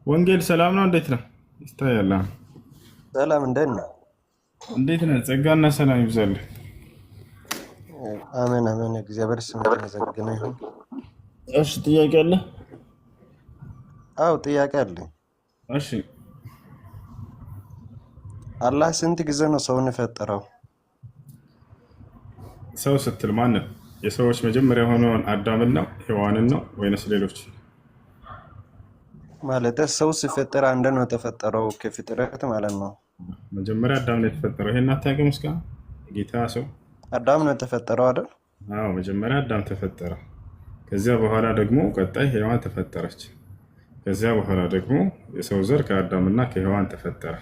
ወንጌል ሰላም ነው። እንዴት ነው ይታያል? ሰላም እንደት ነህ? እንዴት ነህ? ጸጋና ሰላም ይብዛልህ። አሜን አሜን። እግዚአብሔር ስም የተመሰገነ ይሁን። እሺ፣ ጥያቄ አለ? አው ጥያቄ አለኝ። እሺ፣ አላህ ስንት ጊዜ ነው ሰውን የፈጠረው? ሰው ስትል ማንን? የሰዎች መጀመሪያ የሆነውን አዳምን ነው ሔዋንን ነው ወይንስ ሌሎች? ማለት ሰው ሲፈጠር አንድ ነው የተፈጠረው ከፍጥረት ማለት ነው። መጀመሪያ አዳም ነው የተፈጠረው። ይሄን አታውቅም? እስካ ጌታ ሰው አዳም ነው የተፈጠረው አይደል? አዎ፣ መጀመሪያ አዳም ተፈጠረ። ከዚያ በኋላ ደግሞ ቀጣይ ሔዋን ተፈጠረች። ከዚያ በኋላ ደግሞ የሰው ዘር ከአዳምና ከሔዋን ተፈጠረ።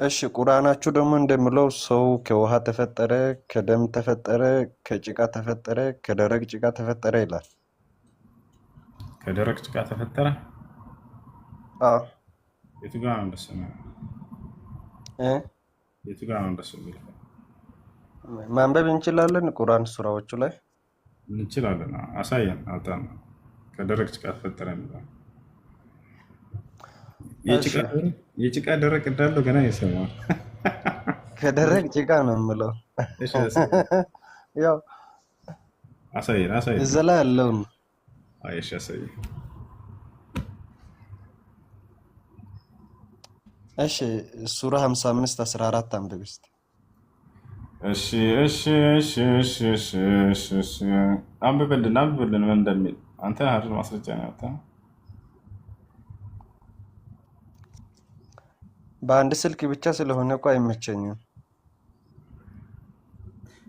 እሺ፣ ቁርአናችሁ ደግሞ እንደሚለው ሰው ከውሃ ተፈጠረ፣ ከደም ተፈጠረ፣ ከጭቃ ተፈጠረ፣ ከደረቅ ጭቃ ተፈጠረ ይላል። ከደረቅ ጭቃ ተፈጠረ? አዎ። የቱ ጋር ነው እንደሱ ነው? የቱ ጋር ነው እንደሱ የሚለው? ማንበብ እንችላለን። ቁርአን ሱራዎቹ ላይ እንችላለን። አሳየን። አውጣን። ከደረቅ ጭቃ ተፈጠረ የሚለው የጭቃ ደረቅ እንዳለው ገና ይሰማል። ከደረቅ ጭቃ ነው የምለው። ያው አሳየን። እዛ ላይ ያለው ነው። አይሽ ያሳይ። እሺ፣ ሱራ 55:14 አንብብ እስቲ። እሺ አንብብልን ምን እንደሚል አንተ ሀዲስ ማስረጃ ነው ያወጣው። በአንድ ስልክ ብቻ ስለሆነ እኮ አይመቸኝም።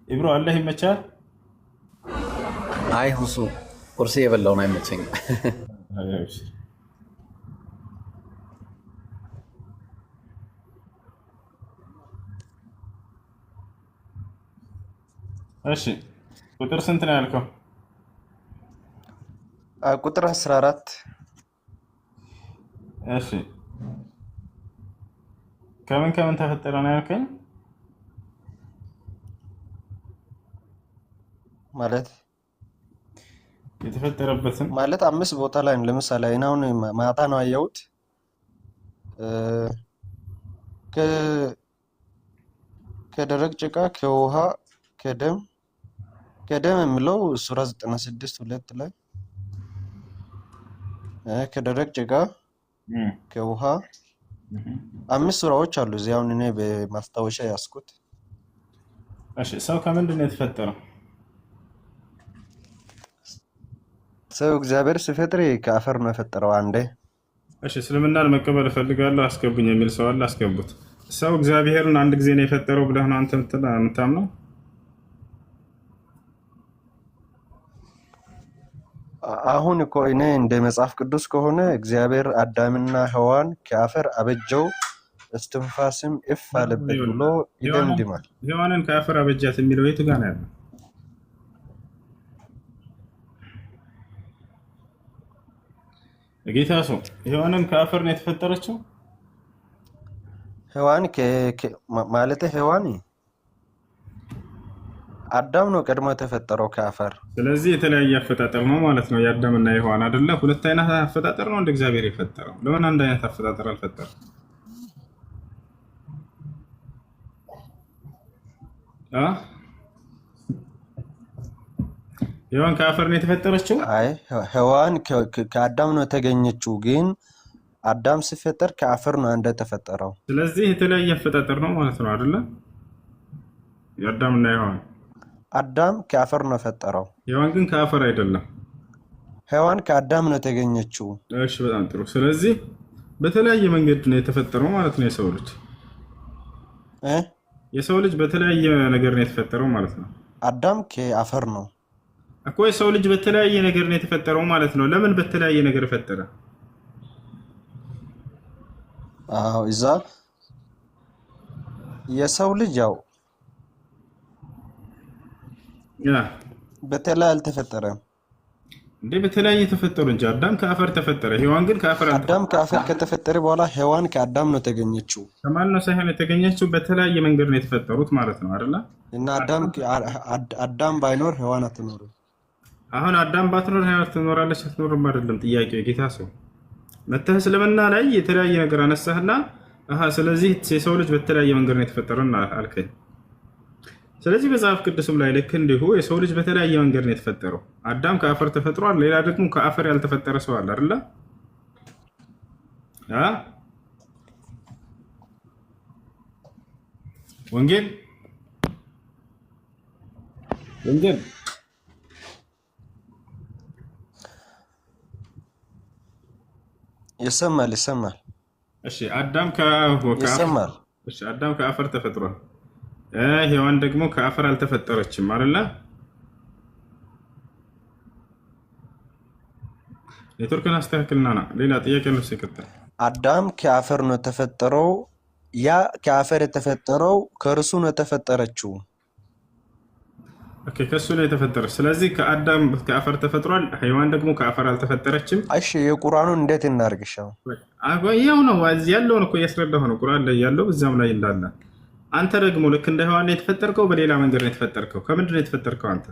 ኢብሮ አለህ ይመቻል? አይ ሁሱ ቁርስ የበላውን አይመቸኝም። እሺ፣ ቁጥር ስንት ነው ያልከው? ቁጥር 14። እሺ፣ ከምን ተፈጠረ ነው ያልከኝ? ማለት የተፈጠረበትን ማለት 5 ቦታ ላይ ነው። ለምሳሌ አሁን ማታ ነው አየሁት። ከደረቅ ጭቃ፣ ከውሃ፣ ከደም የሚለው ሱራ 96:2 ላይ ከደረቅ ጭቃ፣ ከውሃ 5 ሱራዎች አሉ። እዚያውን እኔ በማስታወሻ ያስኩት። እሺ፣ ሰው ከምንድን ነው የተፈጠረው? ሰው እግዚአብሔር ሲፈጥር ከአፈር ነው የፈጠረው አንዴ። እሺ፣ እስልምናን መቀበል እፈልጋለሁ አስገቡኝ የሚል ሰው አለ? አስገቡት። ሰው እግዚአብሔርን አንድ ጊዜ ነው የፈጠረው ብለህ ነው አንተ የምታምነው? አሁን እኮ እኔ እንደ መጽሐፍ ቅዱስ ከሆነ እግዚአብሔር አዳምና ሔዋን ከአፈር አበጀው እስትንፋስም እፍ አለበት ብሎ ይደምድማል። ሔዋንን ከአፈር አበጃት የሚለው የቱ ጋር ነው ያለው? ጌታ ሰው ሔዋንን ከአፈር ነው የተፈጠረችው? ሔዋን ማለት ሔዋን አዳም ነው ቀድሞ የተፈጠረው ከአፈር። ስለዚህ የተለያየ አፈጣጠር ነው ማለት ነው የአዳምና የሔዋን አይደለ? ሁለት አይነት አፈጣጠር ነው እንደ እግዚአብሔር የፈጠረው። ለምን አንድ አይነት አፈጣጠር አልፈጠረም? ሔዋን ከአፈር ነው የተፈጠረችው? አይ ሔዋን ከአዳም ነው የተገኘችው፣ ግን አዳም ሲፈጠር ከአፈር ነው አንደ ተፈጠረው። ስለዚህ የተለያየ አፈጣጠር ነው ማለት ነው አይደለ? የአዳምና የሔዋን አዳም ከአፈር ነው ፈጠረው፣ ሔዋን ግን ከአፈር አይደለም። ሔዋን ከአዳም ነው የተገኘችው። እሺ፣ በጣም ጥሩ። ስለዚህ በተለያየ መንገድ ነው የተፈጠረው ማለት ነው የሰው ልጅ። የሰው ልጅ በተለያየ ነገር ነው የተፈጠረው ማለት ነው። አዳም ከአፈር ነው እኮ የሰው ልጅ በተለያየ ነገር ነው የተፈጠረው ማለት ነው። ለምን በተለያየ ነገር ፈጠረ? እዛ የሰው ልጅ ያው በተለያየ አልተፈጠረም እንዴ? በተለያየ ተፈጠሩ እንጂ አዳም ከአፈር ተፈጠረ፣ ሔዋን ግን ከአፈር አዳም ከአፈር ከተፈጠረ በኋላ ሔዋን ከአዳም ነው የተገኘችው። ከማን ነው ሳይሆን የተገኘችው? በተለያየ መንገድ ነው የተፈጠሩት ማለት ነው አይደለ? እና አዳም ባይኖር ሔዋን አትኖርም። አሁን አዳም ባትኖር ህይወት ትኖራለች አትኖርም አይደለም ጥያቄው። የጌታ ሰው መተህ እስልምና ላይ የተለያየ ነገር አነሳህና ስለዚህ የሰው ልጅ በተለያየ መንገድ ነው የተፈጠረውና አልከኝ። ስለዚህ መጽሐፍ ቅዱስም ላይ ልክ እንዲሁ የሰው ልጅ በተለያየ መንገድ ነው የተፈጠረው። አዳም ከአፈር ተፈጥሯል። ሌላ ደግሞ ከአፈር ያልተፈጠረ ሰው አለ አይደል? ወንጌል ይሰማል። እሺ አዳም ከአፈር ተፈጥሯል። ሔዋን ደግሞ ከአፈር አልተፈጠረችም አይደል? ኔትወርክን አስተካክልና ና ሌላ ጥያቄ ነው ሲቀጥል። አዳም ከአፈር ነው የተፈጠረው። ያ ከአፈር የተፈጠረው ከእርሱ ነው የተፈጠረችው። ኦኬ ከሱ ነው የተፈጠረች። ስለዚህ ከአዳም ከአፈር ተፈጥሯል። ሔዋን ደግሞ ከአፈር አልተፈጠረችም። እሺ የቁርአኑን እንዴት እናርግሻው? ያው ነው ያለውን እኮ እያስረዳሁ ነው። ቁርአን ላይ ያለው እዛም ላይ እንዳለ። አንተ ደግሞ ልክ እንደ ሔዋን ነው የተፈጠርከው። በሌላ መንገድ ነው የተፈጠርከው። ከምንድን ነው የተፈጠርከው አንተ?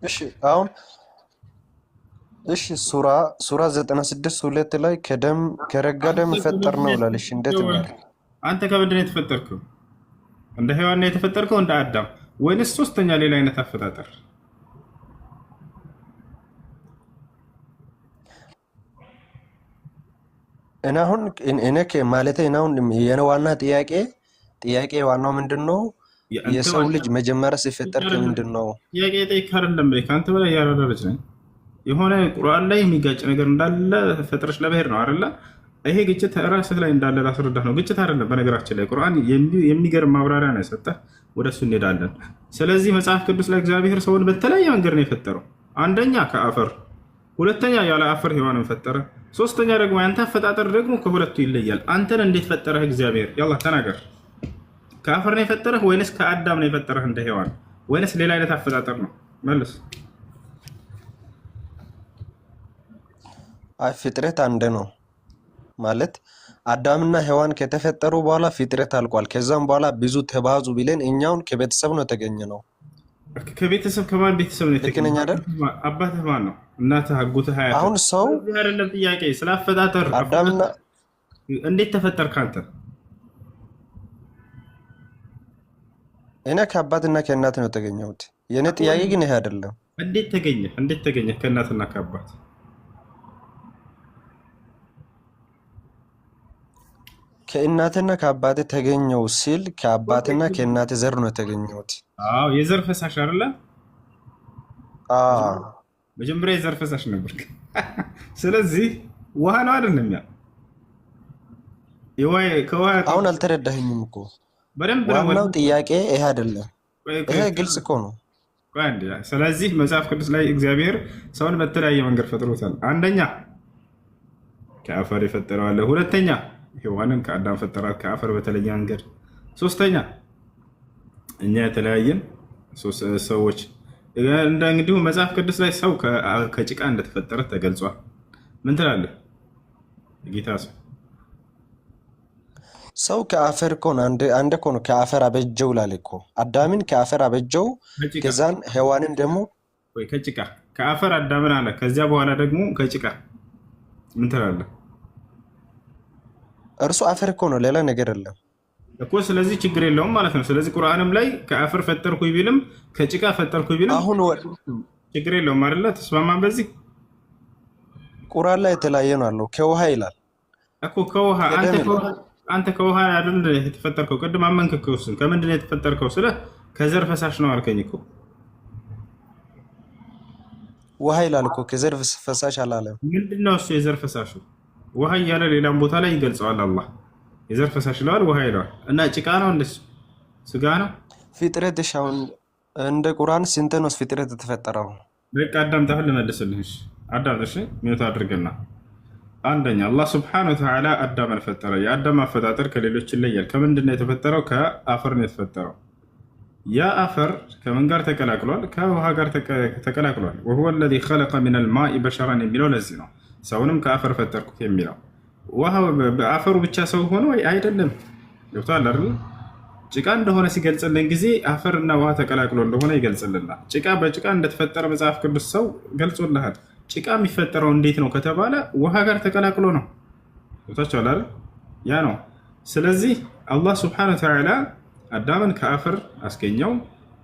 እሺ አሁን ሱራ 96:2 ላይ ከረጋ ደም ፈጠር ነው ላለሽ እንዴት እናርግ? አንተ ከምንድን ነው የተፈጠርከው? እንደ ሔዋን ነው የተፈጠርከው እንደ አዳም ወይንስ ሶስተኛ ሌላ አይነት አፈጣጠር? እና አሁን ማለት የዋና ጥያቄ ዋናው ምንድነው? የሰው ልጅ መጀመሪያ ሲፈጠር ከምንድነው? ጥያቄ ጠይቀህ አይደለም ከአንተ በላይ ያረዳለች ነኝ። የሆነ ቁርአን ላይ የሚጋጭ ነገር እንዳለ ፈጥረሽ ለብሄር ነው አይደለ? ይሄ ግጭት ራስህ ላይ እንዳለ ላስረዳህ ነው። ግጭት አይደለም። በነገራችን ላይ ቁርአን የሚገርም ማብራሪያ ነው የሰጠህ። ወደሱ እንሄዳለን። ስለዚህ መጽሐፍ ቅዱስ ላይ እግዚአብሔር ሰውን በተለያየ መንገድ ነው የፈጠረው። አንደኛ ከአፈር፣ ሁለተኛ ያለ አፈር ሔዋንን ፈጠረ፣ ሶስተኛ ደግሞ ያንተ አፈጣጠር ደግሞ ከሁለቱ ይለያል። አንተን እንዴት ፈጠረህ እግዚአብሔር? ያላ ተናገር። ከአፈር ነው የፈጠረህ ወይንስ ከአዳም ነው የፈጠረህ እንደ ሔዋን? ወይንስ ሌላ አይነት አፈጣጠር ነው? መልስ። አይ ፍጥረት አንድ ነው ማለት አዳምና ሔዋን ከተፈጠሩ በኋላ ፍጥረት አልቋል። ከዛም በኋላ ብዙ ተባዙ ቢለን እኛውን ከቤተሰብ ነው የተገኘ ነው። ከቤተሰብ ከማን ቤተሰብ ነው የተገኘ? አባትህ ማን ነው? እናትህ፣ አጎትህ፣ አያትህ? አሁን ሰው አይደለም ጥያቄ ስላፈጣጠር አዳምና እንዴት ተፈጠርክ አንተ? እኔ ከአባትና ከእናት ነው የተገኘሁት። የኔ ጥያቄ ግን ይሄ አይደለም። እንዴት ተገኘ ከእናትና ከአባት? ከእናትና ከአባቴ ተገኘው ሲል ከአባትና ከእናቴ ዘር ነው የተገኘሁት። አዎ የዘር ፈሳሽ አይደለ? መጀመሪያ የዘር ፈሳሽ ነበር። ስለዚህ ውሃ ነው አይደለም? አሁን አልተረዳኸኝም እኮ። ዋናው ጥያቄ ይሄ አይደለም። ይሄ ግልጽ እኮ ነው። ስለዚህ መጽሐፍ ቅዱስ ላይ እግዚአብሔር ሰውን በተለያየ መንገድ ፈጥሮታል። አንደኛ ከአፈር የፈጠረው አለ። ሁለተኛ ሔዋንን ከአዳም ፈጠራት ከአፈር በተለየ መንገድ። ሶስተኛ እኛ የተለያየን ሰዎች። እንዲሁ መጽሐፍ ቅዱስ ላይ ሰው ከጭቃ እንደተፈጠረ ተገልጿል። ምን ትላለህ ጌታ? ሰው ከአፈር እኮ ነው። አንድ እኮ ነው ከአፈር አበጀው ላለ እኮ አዳምን ከአፈር አበጀው፣ ከዛን ሔዋንን ደግሞ ከጭቃ ከአፈር አዳምን አለ። ከዚያ በኋላ ደግሞ ከጭቃ ምን ትላለህ? እርሱ አፈር እኮ ነው፣ ሌላ ነገር የለም እኮ። ስለዚህ ችግር የለውም ማለት ነው። ስለዚህ ቁርአንም ላይ ከአፈር ፈጠርኩኝ ቢልም ከጭቃ ፈጠርኩኝ ቢልም አሁን ችግር የለውም አይደለ? ተስማማን በዚህ? ቁርአን ላይ የተለያየ ነው አለው። ከውሃ ይላል እኮ። ከውሃ አንተ ከውሃ አይደል የተፈጠርከው? ቅድም አመንክ እኮ። እሱን ከምንድን ነው የተፈጠርከው? ስለ ከዘር ፈሳሽ ነው አልከኝ እኮ። ውሃ ይላል እኮ፣ ከዘር ፈሳሽ አላለም። ምንድነው እሱ የዘር ፈሳሹ? ውሃ እያለ ሌላም ቦታ ላይ ይገልጸዋል። አላህ የዘር ፈሳሽ ይለዋል፣ ውሃ ይለዋል። እና ጭቃ ነው እንደሱ ስጋ ነው ፍጥረት። አሁን እንደ ቁርአን ስንት ነው ፍጥረት የተፈጠረው? በቃ አዳምጠህ ልመልስልህ። አዳምጠሽ ሚውት አድርግና አንደኛ አላህ ስብሐነሁ ወተዓላ አዳምን ፈጠረ። የአዳም አፈጣጠር ከሌሎች ይለያል። ከምንድን ነው የተፈጠረው? ከአፈር ነው የተፈጠረው። ያ አፈር ከምን ጋር ተቀላቅሏል? ከውሃ ጋር ተቀላቅሏል። ወሁወ ለዚ ኸለቀ ሚነል ማኢ በሸረን የሚለው ለዚህ ነው። ሰውንም ከአፈር ፈጠርኩት የሚለው። አፈሩ ብቻ ሰው ሆነ ወይ? አይደለም። ገብቶሃል አይደል? ጭቃ እንደሆነ ሲገልጽልን ጊዜ አፈርና ውሃ ተቀላቅሎ እንደሆነ ይገልጽልናል። ጭቃ በጭቃ እንደተፈጠረ መጽሐፍ ቅዱስ ሰው ገልጾልሃል። ጭቃ የሚፈጠረው እንዴት ነው ከተባለ ውሃ ጋር ተቀላቅሎ ነው። ቦታቸዋል አይደል? ያ ነው። ስለዚህ አላህ ስብሐነሁ ወተዓላ አዳምን ከአፈር አስገኘው።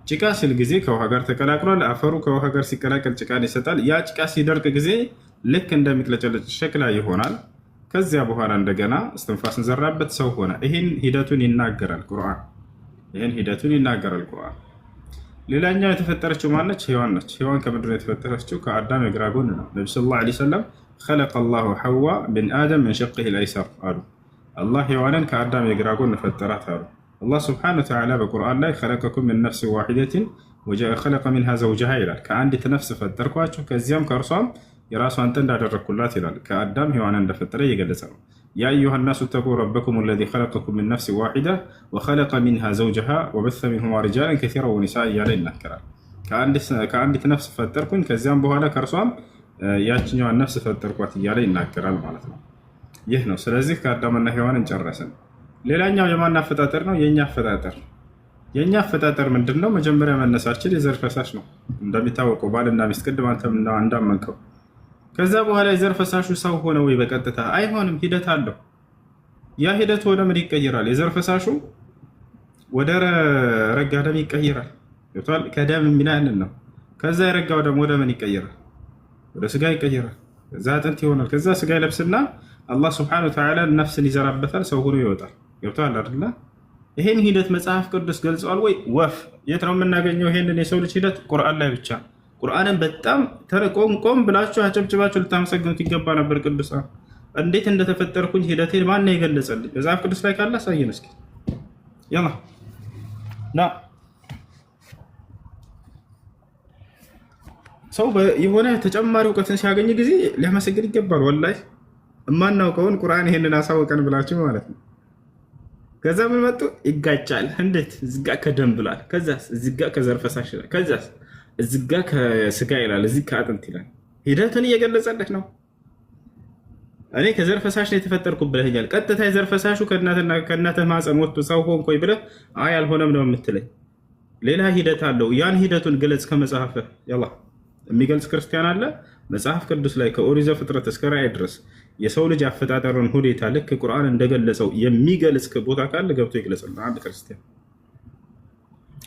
ጭቃ ሲል ጊዜ ከውሃ ጋር ተቀላቅሏል። አፈሩ ከውሃ ጋር ሲቀላቀል ጭቃን ይሰጣል። ያ ጭቃ ሲደርቅ ጊዜ ልክ እንደሚቅለጨለጭ ሸክላ ይሆናል። ከዚያ በኋላ እንደገና እስትንፋስን ዘራበት፣ ሰው ሆነ። ይህን ሂደቱን ይናገራል ቁርአን። ሌላኛው የተፈጠረችው ማነች? ሔዋን ነች። ሔዋን ከምንድን ነው የተፈጠረችው? ከአዳም የግራ ጎን ነው። ነቢ ሰለላሁ ዐለይሂ ወሰለም ኸለቀ ላሁ ሐዋ ብን አደም ምን ሸቂሂል አይሰር አሉ። አላህ ሔዋንን ከአዳም የግራ ጎን ፈጠራት አሉ። አላህ ስብሐነሁ ወተዓላ በቁርአን ላይ ኸለቀኩም ምን ነፍስ ዋሒደትን ወኸለቀ ሚንሃ ዘውጀሃ ይላል። ከአንዲት ነፍስ ፈጠርኳችሁ ከዚያም ከእርሷም የራሷን ጥንድ አደረግኩላት ይላል። ከአዳም ሔዋንን እንደፈጠረ እየገለጸ ነው። ያ አዩሃ ናሱ ተቁ ረበኩም አለዚ ኸለቀኩም ሚን ነፍስ ዋሒዳ ወኸለቀ ሚንሃ ዘውጀሃ ወበሰ ሚንሁማ ሪጃለን ከሲረን ወኒሳአ እያለ ይናገራል። ከአንዲት ነፍስ ፈጠርኩኝ ከዚያም በኋላ ከእርሷም ያችኛዋን ነፍስ ፈጠርኳት እያለ ይናገራል ማለት ነው። ይህ ነው። ስለዚህ ከአዳምና ሔዋንን ጨረስን። ሌላኛው የማን አፈጣጠር ነው? የእኛ አፈጣጠር። የእኛ አፈጣጠር ምንድን ነው? መጀመሪያ መነሳችን የዘር ፈሳሽ ነው። እንደሚታወቀው ባልና ሚስት ቅድም አንተም እንዳመንከው። ከዛ በኋላ የዘር ፈሳሹ ሰው ሆነ ወይ? በቀጥታ አይሆንም፣ ሂደት አለው። ያ ሂደት ወደ ምን ይቀይራል? የዘር ፈሳሹ ወደ ረጋ ደም ይቀይራል። ከደም የሚናንን ነው። ከዛ የረጋው ደግሞ ወደ ምን ይቀይራል? ወደ ስጋ ይቀይራል። ከዛ አጥንት ይሆናል። ከዛ ስጋ ይለብስና አላህ ስብሐነሁ ወተዓላ ነፍስን ይዘራበታል። ሰው ሆኖ ይወጣል። ገብቶሃል አይደለ? ይሄን ሂደት መጽሐፍ ቅዱስ ገልጿል ወይ? ወፍ የት ነው የምናገኘው? ይሄንን የሰው ልጅ ሂደት ቁርአን ላይ ብቻ። ቁርአንን በጣም ቆም ብላችሁ አጨብጭባችሁ ልታመሰግኑት ይገባ ነበር። ቅዱሳን እንዴት እንደተፈጠርኩኝ ሂደቴን ማን ነው የገለጸልኝ? መጽሐፍ ቅዱስ ላይ ካለ አሳየን እስኪ። ያላ ና ሰው የሆነ ተጨማሪ እውቀትን ሲያገኝ ጊዜ ሊያመሰግን ይገባል። ወላሂ የማናውቀውን ቁርአን ይሄንን አሳወቀን ብላችሁ ማለት ነው። ከዛ ምን መጡ? ይጋጫል። እንዴት? እዚጋ ከደም ብሏል፣ ከዛስ እዚጋ ከዘር ፈሳሽ ይላል፣ ከዛስ እዚጋ ከስጋ ይላል፣ እዚህ ከአጥንት ይላል። ሂደትን እየገለጸልህ ነው። እኔ ከዘር ፈሳሽ ነው የተፈጠርኩ ብለኸኛል። ቀጥታ የዘር ፈሳሹ ከእናትህ ማፀን ወጥቶ ሰው ሆንኩኝ ብለህ አይ አልሆነም ነው የምትለኝ። ሌላ ሂደት አለው። ያን ሂደቱን ግለጽ ከመጽሐፍህ። ያላ የሚገልጽ ክርስቲያን አለ? መጽሐፍ ቅዱስ ላይ ከኦሪት ዘፍጥረት እስከ ራእይ ድረስ የሰው ልጅ አፈጣጠሩን ሁኔታ ልክ ቁርአን እንደገለጸው የሚገልጽ ቦታ ካለ ገብቶ ይግለጽልን አንድ ክርስቲያን።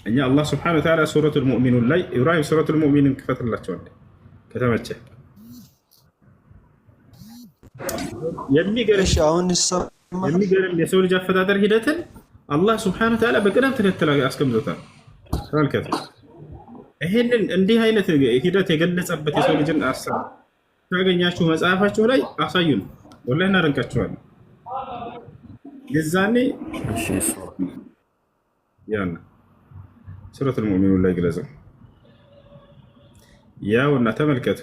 እኛ አላህ ስብሐነሁ ወተዓላ ሱረቱል ሙእሚኑን ላይ ኢብራሂም ሱረቱል ሙእሚኑን ክፈትላቸዋል ከተመቸ። የሚገርም የሰው ልጅ አፈጣጠር ሂደትን አላህ ስብሐነሁ ወተዓላ በቅደም ተከተል አስቀምጦታል። ተመልከቱ። ይሄንን እንዲህ አይነት ሂደት የገለጸበት የሰው ልጅን አሰብ ካገኛችሁ መጽሐፋችሁ ላይ አሳዩን። ወላሂ እናደንቃችኋለን። የዛኔ ያና ሱረቱል ሙእሚኑን ላይ ግለጸው። ያውና ተመልከቱ።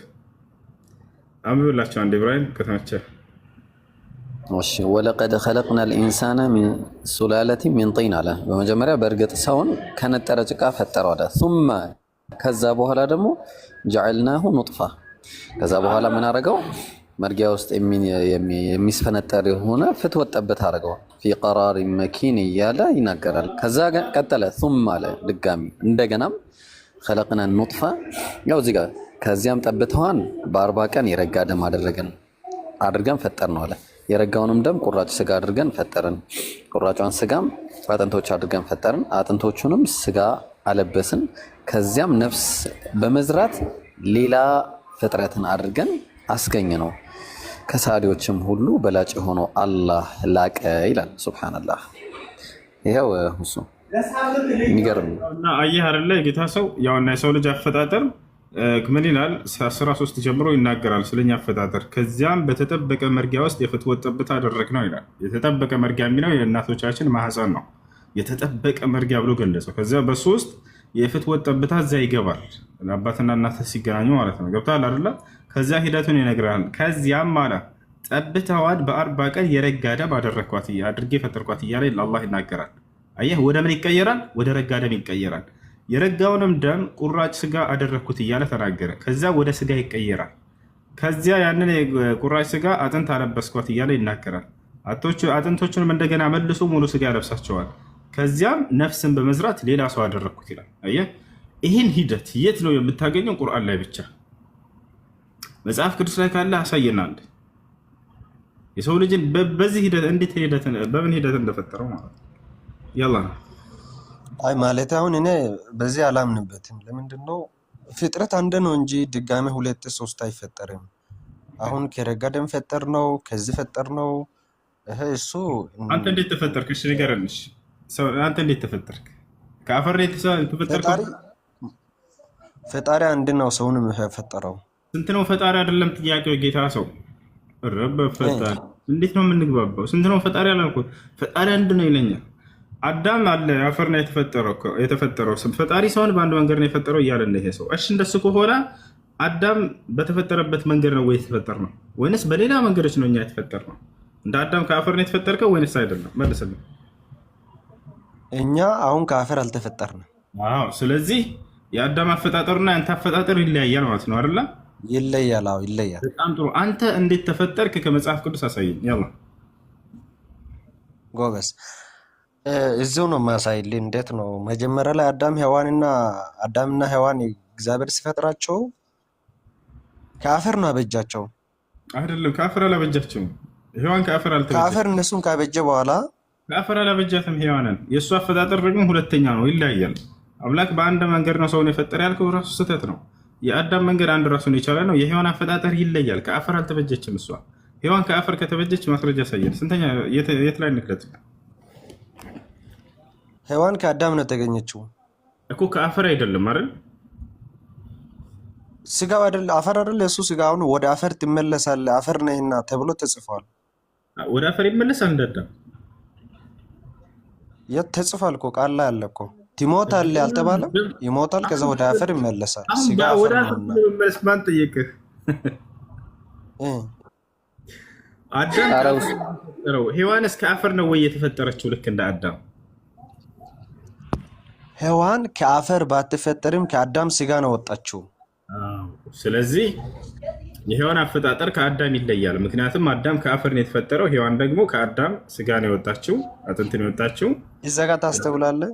አንብብላችሁ አንድ ኢብራሂም ከተመቸ። እሺ ወለቀድ ኸለቅናል ኢንሳነ ሚን ሱላለቲን ሚን ጢን አለ። በመጀመሪያ በእርግጥ ሰውን ከነጠረ ጭቃ ፈጠረው አለ። ثم ከዛ በኋላ ደግሞ ጀዐልናሁ ኑጥፋ ከዛ በኋላ ምን አደረገው? መርጊያ ውስጥ የሚስፈነጠር የሆነ ፍትወት ጠብታ አደረገው። ፊ ቀራሪ መኪን እያለ ይናገራል። ከዛ ቀጠለ ثم አለ ድጋሚ እንደገናም ኸለቅና ኑጥፋ ያው እዚህ ጋር ከዚያም ጠብተዋን በ40 ቀን የረጋ ደም አድርገን ፈጠር ነው አለ። የረጋውንም ደም ቁራጭ ስጋ አድርገን ፈጠርን። ቁራጯን ስጋም አጥንቶች አድርገን ፈጠርን። አጥንቶቹንም ስጋ አለበስን። ከዚያም ነፍስ በመዝራት ሌላ ፍጥረትን አድርገን አስገኝ ነው። ከሳዲዎችም ሁሉ በላጭ ሆኖ አላህ ላቀ ይላል። ሱብሃንአላህ። ይሄው እሱ የሚገርም እና አየህ አይደለ ጌታ ሰው ያውና የሰው ልጅ አፈጣጠር ምን ይላል? 13 ጀምሮ ይናገራል ስለኛ አፈጣጠር። ከዚያም በተጠበቀ መርጊያ ውስጥ የፍትወት ጠብታ አደረግ ነው ይላል። የተጠበቀ መርጊያ የሚለው የእናቶቻችን ማህፀን ነው። የተጠበቀ መርጊያ ብሎ ገለጸው። ከዚያ በሱ ውስጥ የፍትወት ጠብታ እዛ ይገባል። አባትና እናት ሲገናኙ ማለት ነው። ገብቶሃል አይደለ? ከዚያ ሂደቱን ይነግራል። ከዚያም አለ ጠብታዋን በ40 ቀን የረጋ ደም አድርጌ ፈጠርኳት እያለ አላህ ይናገራል። አየህ ወደ ምን ይቀየራል? ወደ ረጋ ደም ይቀየራል። የረጋውንም ደም ቁራጭ ስጋ አደረግኩት እያለ ተናገረ። ከዚያ ወደ ስጋ ይቀየራል። ከዚያ ያንን ቁራጭ ስጋ አጥንት አለበስኳት እያለ ይናገራል። አጥንቶቹንም እንደገና መልሶ ሙሉ ስጋ ያለብሳቸዋል። ከዚያም ነፍስን በመዝራት ሌላ ሰው አደረግኩት ይላል። አየህ፣ ይህን ሂደት የት ነው የምታገኘው? ቁርአን ላይ ብቻ። መጽሐፍ ቅዱስ ላይ ካለ አሳየናል። የሰው ልጅን በዚህ ሂደት እንዴት በምን ሂደት እንደፈጠረው ማለት ነው። ያላ አይ ማለት አሁን እኔ በዚህ አላምንበትም። ለምንድን ነው ፍጥረት አንድ ነው እንጂ ድጋሜ 2 3 አይፈጠርም። አሁን ከረጋ ደም ፈጠር ነው፣ ከዚህ ፈጠር ነው። እሱ አንተ እንዴት ተፈጠርክ? እሺ ንገረንሽ። አንተ እንዴት ተፈጠርክ? ከአፈር ላይ ተፈጠርክ? ፈጣሪ አንድ ነው፣ ሰውንም ፈጠረው። ስንት ነው ፈጣሪ? አይደለም ጥያቄው ጌታ ሰው ረበ ፈጣሪ። እንዴት ነው የምንግባባው? ስንት ነው ፈጣሪ አላልኩት። ፈጣሪ አንድ ነው ይለኛል። አዳም አለ አፈር ነው የተፈጠረው። ፈጣሪ ሰውን በአንድ መንገድ ነው የፈጠረው እያለ ነው ይሄ ሰው። እሺ እንደሱ ከሆነ አዳም በተፈጠረበት መንገድ ነው ወይ የተፈጠር ነው ወይንስ በሌላ መንገዶች ነው እኛ የተፈጠር ነው? እንደ አዳም ከአፈር ነው የተፈጠርከው ወይንስ አይደለም? መልስልኝ። እኛ አሁን ከአፈር አልተፈጠርንም። አዎ፣ ስለዚህ የአዳም አፈጣጠርና ያንተ አፈጣጠር ይለያያል ማለት ነው አይደለ? ይለያል። አዎ ይለያል። በጣም ጥሩ። አንተ እንዴት ተፈጠርክ? ከመጽሐፍ ቅዱስ አሳየኝ። ያላ ጎበዝ፣ እዚሁ ነው ማሳይልህ። እንዴት ነው መጀመሪያ ላይ አዳምና ሔዋን እግዚአብሔር ሲፈጥራቸው ከአፈር ነው አበጃቸው። አይደለም፣ ከአፈር አላበጃቸውም። ሔዋን ከአፈር አልተበጀችም። ከአፈር እነሱን ካበጀ በኋላ ከአፈር አላበጃትም ሔዋንን። የእሱ አፈጣጠር ደግሞ ሁለተኛ ነው፣ ይለያያል። አምላክ በአንድ መንገድ ነው ሰውን የፈጠረ ያልከው ራሱ ስህተት ነው። የአዳም መንገድ አንድ ራሱን የቻለ ነው። የሔዋን አፈጣጠር ይለያል። ከአፈር አልተበጀችም እሷ። ሔዋን ከአፈር ከተበጀች ማስረጃ ያሳየን። ስንተኛ የት ላይ እንክለት? ሔዋን ከአዳም ነው የተገኘችው እኮ። ከአፈር አይደለም አይደል? ስጋው አይደል አፈር አይደል? እሱ ስጋውን ወደ አፈር ትመለሳለህ አፈር ነህና ተብሎ ተጽፏል። ወደ አፈር ይመለሳል እንደ አዳም የት ተጽፏል እኮ? ቃል ላይ አለ እኮ። ትሞታለህ አልተባለም? ይሞታል፣ ከዛ ወደ አፈር ይመለሳል። ስጋ አፈር ነውና ማን ጠየቅህ? አዳም ሔዋንስ ከአፈር ነው ወይ የተፈጠረችው? ልክ እንደ አዳም ሔዋን ከአፈር ባትፈጠርም ከአዳም ስጋ ነው ወጣችው። ስለዚህ የሔዋን አፈጣጠር ከአዳም ይለያል። ምክንያቱም አዳም ከአፈር ነው የተፈጠረው፣ ሔዋን ደግሞ ከአዳም ስጋ ነው የወጣችው፣ አጥንት ነው የወጣችው። እዛ ጋር ታስተውላለህ።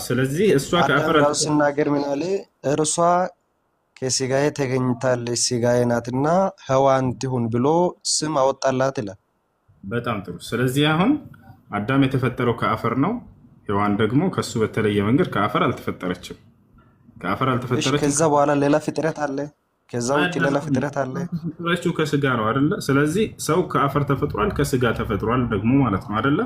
ስለዚህ እሷ ከአፈር ሲናገር ምን አለ? እርሷ ከስጋዬ ተገኝታለች ስጋዬ ናትና ሔዋን ትሁን ብሎ ስም አወጣላት ይላል። በጣም ጥሩ። ስለዚህ አሁን አዳም የተፈጠረው ከአፈር ነው፣ ሔዋን ደግሞ ከሱ በተለየ መንገድ ከአፈር አልተፈጠረችም። ከአፈር አልተፈጠረችም። ከዛ በኋላ ሌላ ፍጥረት አለ። ከዛ ውጭ ሌላ ፍጥረት አለ። ፍጥረቱ ከስጋ ነው አይደለ? ስለዚህ ሰው ከአፈር ተፈጥሯል፣ ከስጋ ተፈጥሯል ደግሞ ማለት ነው አይደለ?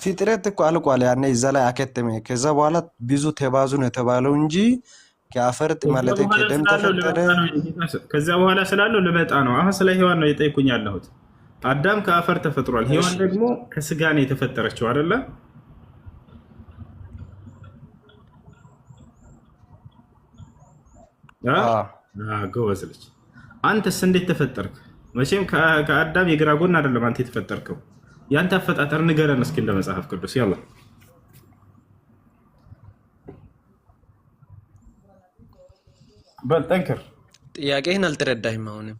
ፍጥረት እኮ አልቋል። ያኔ እዛ ላይ አከተመ። ከዛ በኋላ ብዙ ተባዙ ነው የተባለው እንጂ ከአፈር ማለት ከደም ተፈጠረ። ከዛ በኋላ ስላለው ልመጣ ነው። አሁን ስለ ሔዋን ነው የጠየኩኝ ያለሁት። አዳም ከአፈር ተፈጥሯል፣ ሔዋን ደግሞ ከስጋ ነው የተፈጠረችው አይደለ? ጎበዝ ልጅ። አንተስ እንዴት ተፈጠርክ? መቼም ከአዳም የግራ ጎን አይደለም አንተ የተፈጠርከው። ያንተ አፈጣጠር ንገረን እስኪ እንደ መጽሐፍ ቅዱስ። ያላ በል ጠንክር። ጥያቄህን አልተረዳህም። አሁንም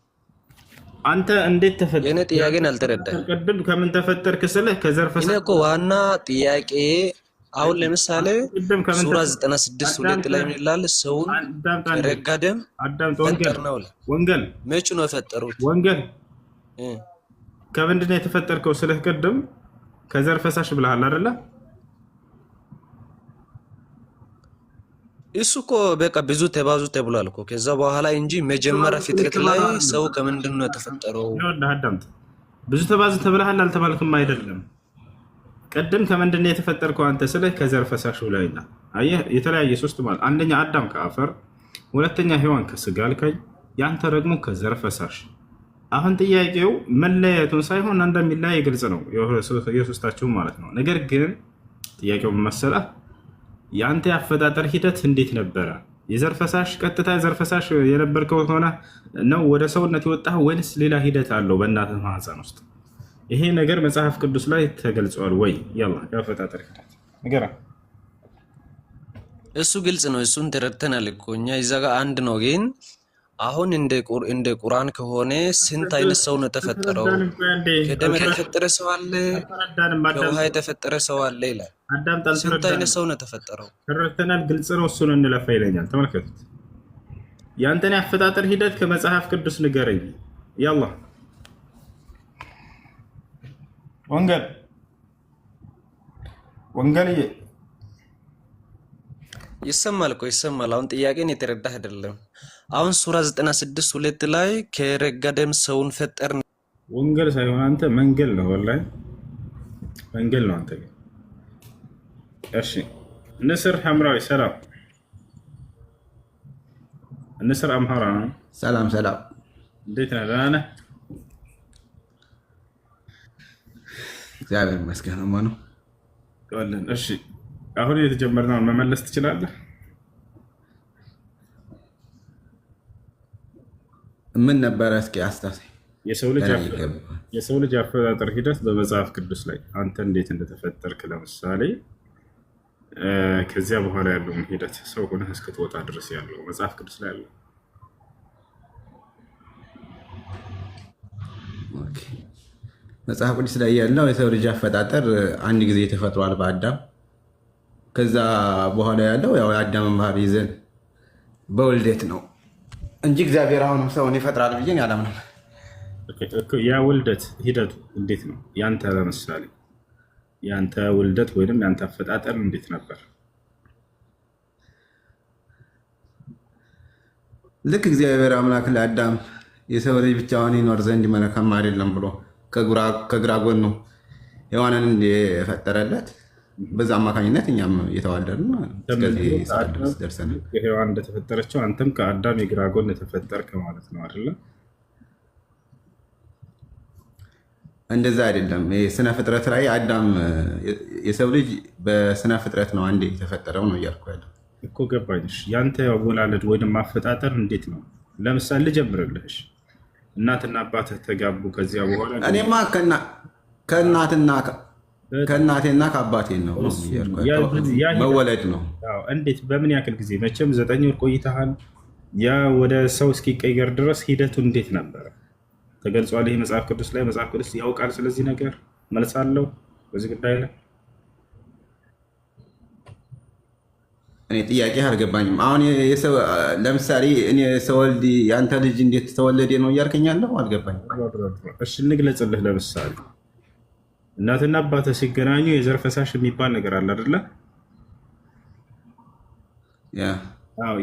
አንተ እንዴት ተፈጠርክ? የኔ ጥያቄን አልተረዳህም። ቅድም ከምን ተፈጠርክ ስልህ ከዘርፈሳ እኔ እኮ ዋና ጥያቄ አሁን ለምሳሌ ሱራ 96:2 ላይ ምን ይላል? ሰውን ከረጋ ደም ፈጠር ነው። ወንጌል መቼ ነው የፈጠሩት? ወንጌል ከምንድን ነው የተፈጠርከው ስልህ ቅድም ከዘር ፈሳሽ ብለሃል አይደለ? እሱ እኮ በቃ ብዙ ተባዙ ተብሏል እኮ ከዛ በኋላ እንጂ መጀመሪያ ፍጥረት ላይ ሰው ከምንድን ነው የተፈጠረው? አዳምጥ። ብዙ ተባዙ ተብለሃል አልተባልክም? አይደለም። ቅድም ከምንድን ነው የተፈጠርከው አንተ ስልህ ከዘር ፈሳሽ ብለህና፣ አየህ የተለያየ ሶስት ማለት አንደኛ አዳም ከአፈር፣ ሁለተኛ ሔዋን ከስጋ አልከኝ፣ ያንተ ደግሞ ከዘር ፈሳሽ። አሁን ጥያቄው መለያየቱን ሳይሆን እንደሚለያይ ግልጽ ነው የሶስታችሁ ማለት ነው። ነገር ግን ጥያቄው መሰለህ ያንተ ያፈጣጠር ሂደት እንዴት ነበረ? የዘር ፈሳሽ ቀጥታ ዘር ፈሳሽ የነበርከው ሆነ ነው ወደ ሰውነት የወጣህ ወይንስ ሌላ ሂደት አለው በእናትህ ማህፀን ውስጥ? ይሄ ነገር መጽሐፍ ቅዱስ ላይ ተገልጿል ወይ? ያላ ያፈጣጠር ሂደት ንገረን። እሱ ግልጽ ነው። እሱን ተረድተናል እኮ እኛ እዛ ጋር አንድ ነው። ግን አሁን እንደ ቁርአን ከሆነ ስንት አይነት ሰው ነው የተፈጠረው? ከደም የተፈጠረ ሰው አለ፣ ከውሃ የተፈጠረ ሰው አለ ይላል። ስንት አይነት ሰው ነው የተፈጠረው? ተረድተናል። ግልጽ ነው። እሱን እንለፋ ይለኛል። ተመልከቱት። ያንተን ያፈጣጠር ሂደት ከመጽሐፍ ቅዱስ ንገረኝ። ያላ ወንጌል ይሰማል እኮ ይሰማል። አሁን ጥያቄን የተረዳህ አይደለም። አሁን ሱራ 96:2 ላይ ከረጋ ደም ሰውን ፈጠር። ወንጌል ሳይሆን አንተ መንገል ነው። ወላሂ መንገል ነው አንተ። እሺ ንስር ሐምራዊ ሰላም። ንስር አምሃራ ሰላም ሰላም። እንዴት ነህ? ደህና ነህ? እግዚአብሔር ይመስገን። ነው ቀለን። እሺ አሁን የተጀመርነውን መመለስ ትችላለህ? ምን ነበረ? እስኪ አስታውሰኝ። የሰው ልጅ አፈጣጠር ሂደት በመጽሐፍ ቅዱስ ላይ አንተ እንዴት እንደተፈጠርክ ለምሳሌ ከዚያ በኋላ ያለውን ሂደት ሰው ሆነህ እስክትወጣ ድረስ ያለው መጽሐፍ ቅዱስ ላይ አለው። መጽሐፍ ቅዱስ ላይ ያለው የሰው ልጅ አፈጣጠር አንድ ጊዜ ተፈጥሯል በአዳም። ከዛ በኋላ ያለው ያው የአዳምን ባህሪ ይዘን በውልደት ነው እንጂ እግዚአብሔር አሁንም ሰውን ይፈጥራል ብዬ አላምንም። ያ ውልደት ሂደቱ እንዴት ነው? ያንተ ለምሳሌ ያንተ ውልደት ወይንም ያንተ አፈጣጠር እንዴት ነበር? ልክ እግዚአብሔር አምላክ ለአዳም የሰው ልጅ ብቻውን ይኖር ዘንድ መልካም አይደለም ብሎ ከግራ ጎኑ ሔዋንን የፈጠረለት በዛ አማካኝነት እኛም እየተዋለድን እስከዚህ ሰዓት ድረስ ደርሰናል። ሔዋን እንደተፈጠረችው አንተም ከአዳም የግራ ጎን የተፈጠርክ ማለት ነው አይደለ? እንደዛ አይደለም። ስነ ፍጥረት ላይ አዳም የሰው ልጅ በስነ ፍጥረት ነው አንዴ የተፈጠረው ነው እያልኩ ያለው እኮ። ገባኝሽ። ያንተ አወላለድ ወይም አፈጣጠር እንዴት ነው? ለምሳሌ ልጀምርልሽ። እናትና አባትህ ተጋቡ። ከዚያ በኋላ እኔማ ከእናቴና ከአባቴ ነው መወለድ ነው። እንዴት? በምን ያክል ጊዜ? መቼም 9 ወር ቆይተሃል። ያ ወደ ሰው እስኪቀየር ድረስ ሂደቱ እንዴት ነበረ? ተገልጿል። ይህ መጽሐፍ ቅዱስ ላይ መጽሐፍ ቅዱስ ያውቃል። ስለዚህ ነገር መልስ አለው በዚህ ጉዳይ ላይ። እኔ ጥያቄ አልገባኝም። አሁን ለምሳሌ እኔ ሰወልድ የአንተ ልጅ እንዴት ተወለደ ነው እያልከኛለሁ? አልገባኝም። እሺ እንግለጽልህ። ለምሳሌ እናትና አባትህ ሲገናኙ የዘር ፈሳሽ የሚባል ነገር አለ አይደለ?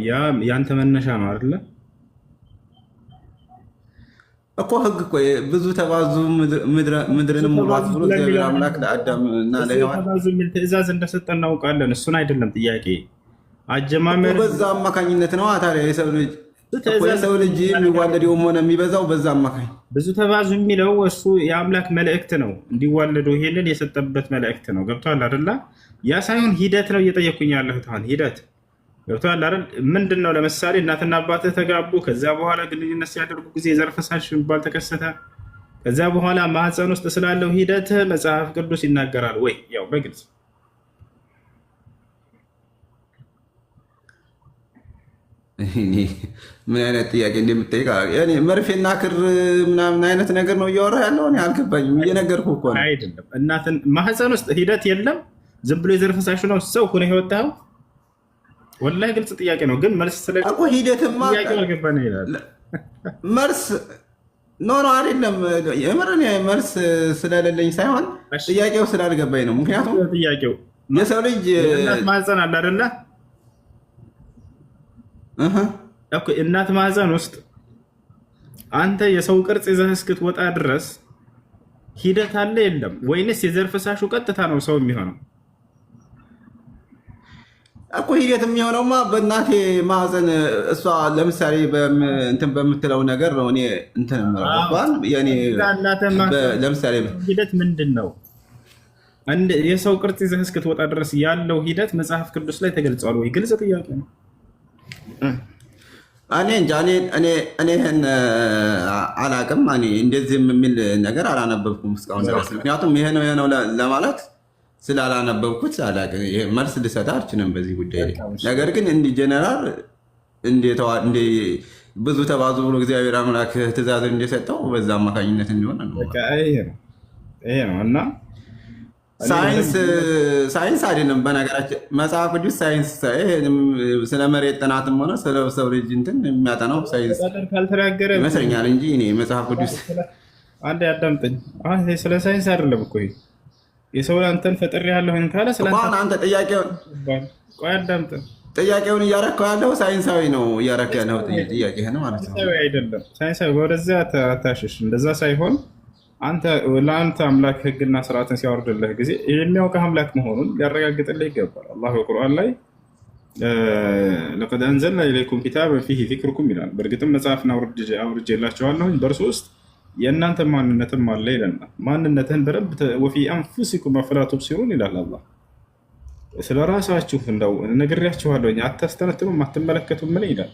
ያ ያንተ መነሻ ነው አይደለ? እኮ ህግ እኮ ብዙ ተባዙ ምድርን ሙሏት ብሎ እግዚአብሔር አምላክ ለአዳም እና ለሔዋን ተባዙ የሚል ትእዛዝ እንደሰጠ እናውቃለን። እሱን አይደለም ጥያቄ። አጀማመር በዛ አማካኝነት ነው። ታዲያ የሰው ልጅ የሚዋለደውም ሆነ የሚበዛው በዛ አማካኝ ብዙ ተባዙ የሚለው እሱ የአምላክ መልእክት ነው። እንዲዋለዱ ይሄንን የሰጠበት መልእክት ነው። ገብቶሃል አይደለ? ያ ሳይሆን ሂደት ነው እየጠየኩኝ ያለሁት አሁን ሂደት። ገብቶሃል አይደል? ምንድን ነው? ለምሳሌ እናትና አባትህ ተጋቡ። ከዚያ በኋላ ግንኙነት ሲያደርጉ ጊዜ የዘር ፈሳሽ የሚባል ተከሰተ። ከዚያ በኋላ ማህፀን ውስጥ ስላለው ሂደት መጽሐፍ ቅዱስ ይናገራል ወይ? ያው በግልጽ ምን አይነት ጥያቄ እንደምትጠይቅ መርፌና ክር ምናምን አይነት ነገር ነው እያወራ ያለው። እኔ አልገባኝም። እየነገርኩህ እኮ ነው። አይደለም እናትን ማህፀን ውስጥ ሂደት የለም። ዝም ብሎ የዘር ፈሳሽ ነው። ሰው ሆነ የወጣው ወላሂ ግልጽ ጥያቄ ነው። ግን መልስ እኮ ሂደትማ መልስ ኖ አይደለም። የምርን መልስ ስለሌለኝ ሳይሆን ጥያቄው ስላልገባኝ ነው። ምክንያቱም ጥያቄው የሰው ልጅ እናት ማህፀን አለ አይደለ? እናት ማህፀን ውስጥ አንተ የሰው ቅርጽ ይዘህ እስክትወጣ ድረስ ሂደት አለ የለም? ወይንስ የዘር ፈሳሹ ቀጥታ ነው ሰው የሚሆነው? እኮ ሂደት የሚሆነውማ በእናቴ ማህፀን እሷ ለምሳሌ እንትን በምትለው ነገር ነው። እኔ እንትን ለምሳሌ ሂደት ምንድን ነው? የሰው ቅርጽ ይዘህ እስክትወጣ ድረስ ያለው ሂደት መጽሐፍ ቅዱስ ላይ ተገልጿል ወይ? ግልጽ ጥያቄ ነው። እኔ እንጃ እኔ ይህን አላቅም። እኔ እንደዚህም የሚል ነገር አላነበብኩም እስካሁን ድረስ። ምክንያቱም ይሄ ነው ለማለት ስላላነበብኩት አላቅም። መልስ ልሰጥ አልችልም በዚህ ጉዳይ ላይ። ነገር ግን እንዲህ ጀነራል ብዙ ተባዙ ብሎ እግዚአብሔር አምላክ ትእዛዝ እንደሰጠው በዛ አማካኝነት እንዲሆን ነው። ይሄ ነው እና ሳይንስ አይደለም በነገራችን መጽሐፍ ቅዱስ ሳይንስ ስለ መሬት ጥናትም ሆነ ስለ ሰው ልጅ እንትን የሚያጠናው ሳይንስ ይመስለኛል እንጂ እኔ መጽሐፍ ቅዱስ አንድ ያዳምጠኝ። ስለ ሳይንስ አይደለም እኮ የሰው አንተን ፈጥሬ ያለሁኝ ካለ አንተ ጥያቄውን እያረከው ያለው ሳይንሳዊ ነው እያረከ ያለው ጥያቄህን ማለት ነው። አይደለም ሳይንሳዊ ወደዚያ አታሽሽ። እንደዛ ሳይሆን አንተ ለአንተ አምላክ ህግና ስርዓትን ሲያወርድልህ ጊዜ የሚያውቅህ አምላክ መሆኑን ሊያረጋግጥልህ ይገባል። አላህ በቁርአን ላይ ለቀድ አንዘልና ኢለይኩም ኪታበን ፊሂ ዚክሩኩም ይላል። በእርግጥም መጽሐፍን አውርጄላችኋለሁኝ በእርሱ ውስጥ የእናንተ ማንነትም አለ ይለናል። ማንነትህን በደንብ ወፊ አንፉሲኩም አፈላ ቱብሲሩን ይላል አላህ። ስለ ራሳችሁ እንደው ነግሬያችኋለሁኝ አታስተነትኑም አትመለከቱም ምን ይላል።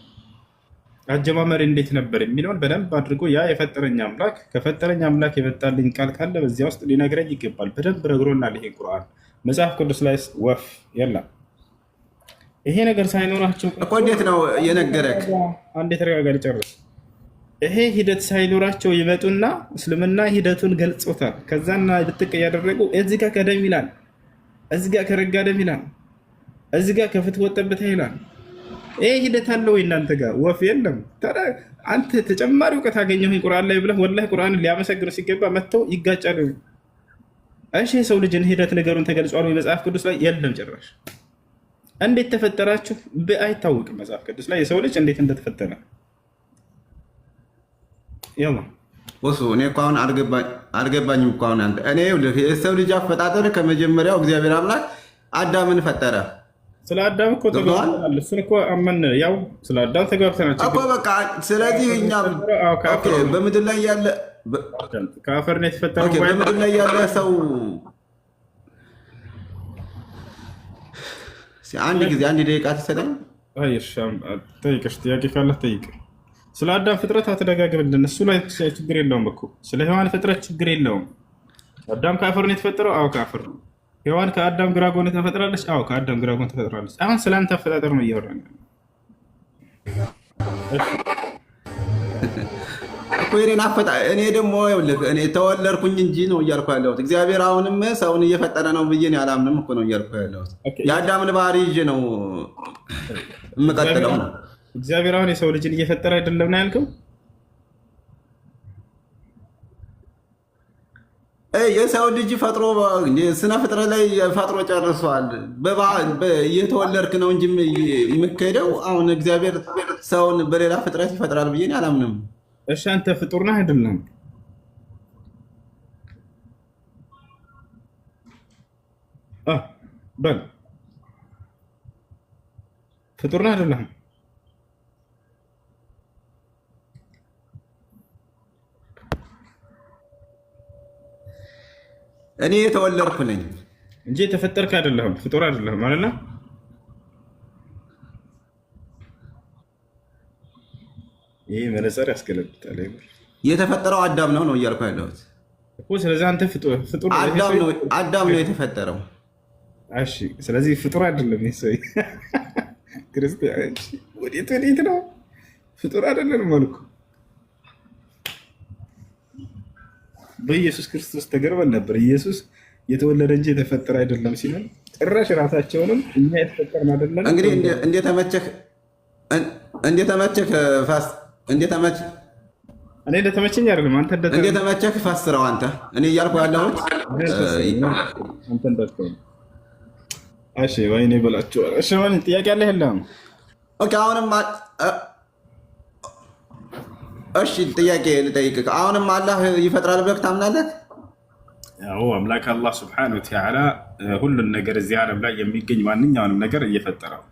አጀማመር እንዴት ነበር የሚለውን በደንብ አድርጎ ያ የፈጠረኝ አምላክ ከፈጠረኝ አምላክ የመጣልኝ ቃል ካለ በዚያ ውስጥ ሊነግረኝ ይገባል። በደንብ ነግሮናል። ይሄ ቁርአን መጽሐፍ ቅዱስ ላይ ወፍ የለም። ይሄ ነገር ሳይኖራቸው እኮ እንዴት ነው የነገረክ? አንዴ ተረጋጋ ልጨርስ። ይሄ ሂደት ሳይኖራቸው ይመጡና እስልምና ሂደቱን ገልጾታል። ከዛና ብትቅ ያደረጉ እዚህ ጋር ከደም ይላል፣ እዚህ ጋር ከረጋ ደም ይላል፣ እዚህ ጋር ከፍትወት ጠብታ ይላል። ይሄ ሂደት አለ ወይ እናንተ ጋር? ወፍ የለም። አንተ ተጨማሪ እውቀት አገኘሁ ቁርአን ላይ ብለህ ወላሂ ቁርአንን ሊያመሰግኑ ሲገባ መጥተው ይጋጫሉ። እሺ የሰው ልጅን ሂደት ነገሩን ተገልጿል ወይ መጽሐፍ ቅዱስ ላይ? የለም ጭራሽ። እንዴት ተፈጠራችሁ አይታወቅም መጽሐፍ ቅዱስ ላይ የሰው ልጅ እንዴት እንደተፈጠረ። ያላ ወሱ እኔ እኮ አሁን አልገባኝም እኮ አሁን አንተ እኔ የሰው ልጅ አፈጣጠር ከመጀመሪያው እግዚአብሔር አምላክ አዳምን ፈጠረ። ስለ አዳም እኮ ተጋብተናል። እሱን እኮ አመን ያው ስለ አዳም ተጋብተናል እኮ በቃ። ስለዚህ እኛ በምድር ላይ ያለ ከአፈር ነው የተፈጠረው። በምድር ላይ ያለ ሰው አንድ ጊዜ አንድ ደቂቃ ትሰጠኝ። ጠይቅሽ ጥያቄ ካለ ጠይቅ። ስለ አዳም ፍጥረት አትደጋግምልን። እሱ ላይ ችግር የለውም እኮ ስለ ሔዋን ፍጥረት ችግር የለውም። አዳም ከአፈር ነው የተፈጠረው። አዎ ከአፈር ነው። ሔዋን ከአዳም ግራ ጎን ተፈጥራለች። አዎ ከአዳም ግራ ጎን ተፈጥራለች። አሁን ስለ አንተ አፈጣጠር ነው እያወራን እኮ የኔን እኔ ደግሞ እኔ ተወለድኩኝ እንጂ ነው እያልኩ ያለሁት። እግዚአብሔር አሁንም ሰውን እየፈጠረ ነው ብዬ አላምንም እኮ ነው እያልኩ ያለሁት። የአዳምን ባህሪ ይዤ ነው የምቀጥለው ነው። እግዚአብሔር አሁን የሰው ልጅን እየፈጠረ አይደለም ነው ያልከው? የሰው ልጅ ፈጥሮ ስነ ፍጥረት ላይ ፈጥሮ ጨርሷል። እየተወለድክ ነው እንጂ የምትሄደው። አሁን እግዚአብሔር ሰውን በሌላ ፍጥረት ይፈጥራል ብዬ አላምንም። እሺ አንተ ፍጡር ነህ አይደለም? በል ፍጡር ነህ አይደለም? እኔ የተወለድኩ ነኝ እንጂ የተፈጠርክ አይደለህም። ፍጡር አይደለህም ማለት ነው። ይሄ መነጽር ያስገለብጣል። የተፈጠረው አዳም ነው እያልኩ ያለሁት እኮ። ስለዚህ አንተ ፍጡር አዳም ነው የተፈጠረው። እሺ ስለዚህ ፍጡር አይደለም። ይሰይ ክርስቲያን ወዴት ነው? ፍጡር አይደለም ማለት ነው። በኢየሱስ ክርስቶስ ተገርመን ነበር። ኢየሱስ የተወለደ እንጂ የተፈጠረ አይደለም ሲለን ጭራሽ ራሳቸውንም እኛ የተፈጠርን አይደለም። እንግዲህ እንደተመቸህ ፋስ እንደተመቸህ እኔ እንደተመቸኝ አይደለም አንተ እንደተመቸህ ፋስረው አንተ እኔ እያልኩ ያለሁት አንተ እንደተከው። እሺ ወይኔ በላችሁ። እሺ ማለት ጥያቄ አለ የለም? ኦኬ አሁንም እሺ ጥያቄ ልጠይቅህ። አሁንም አላህ ይፈጥራል ብለህ ታምናለህ? ያው አምላክ አላህ ሱብሓነሁ ወተዓላ ሁሉን ነገር እዚህ ዓለም ላይ የሚገኝ ማንኛውንም ነገር እየፈጠረው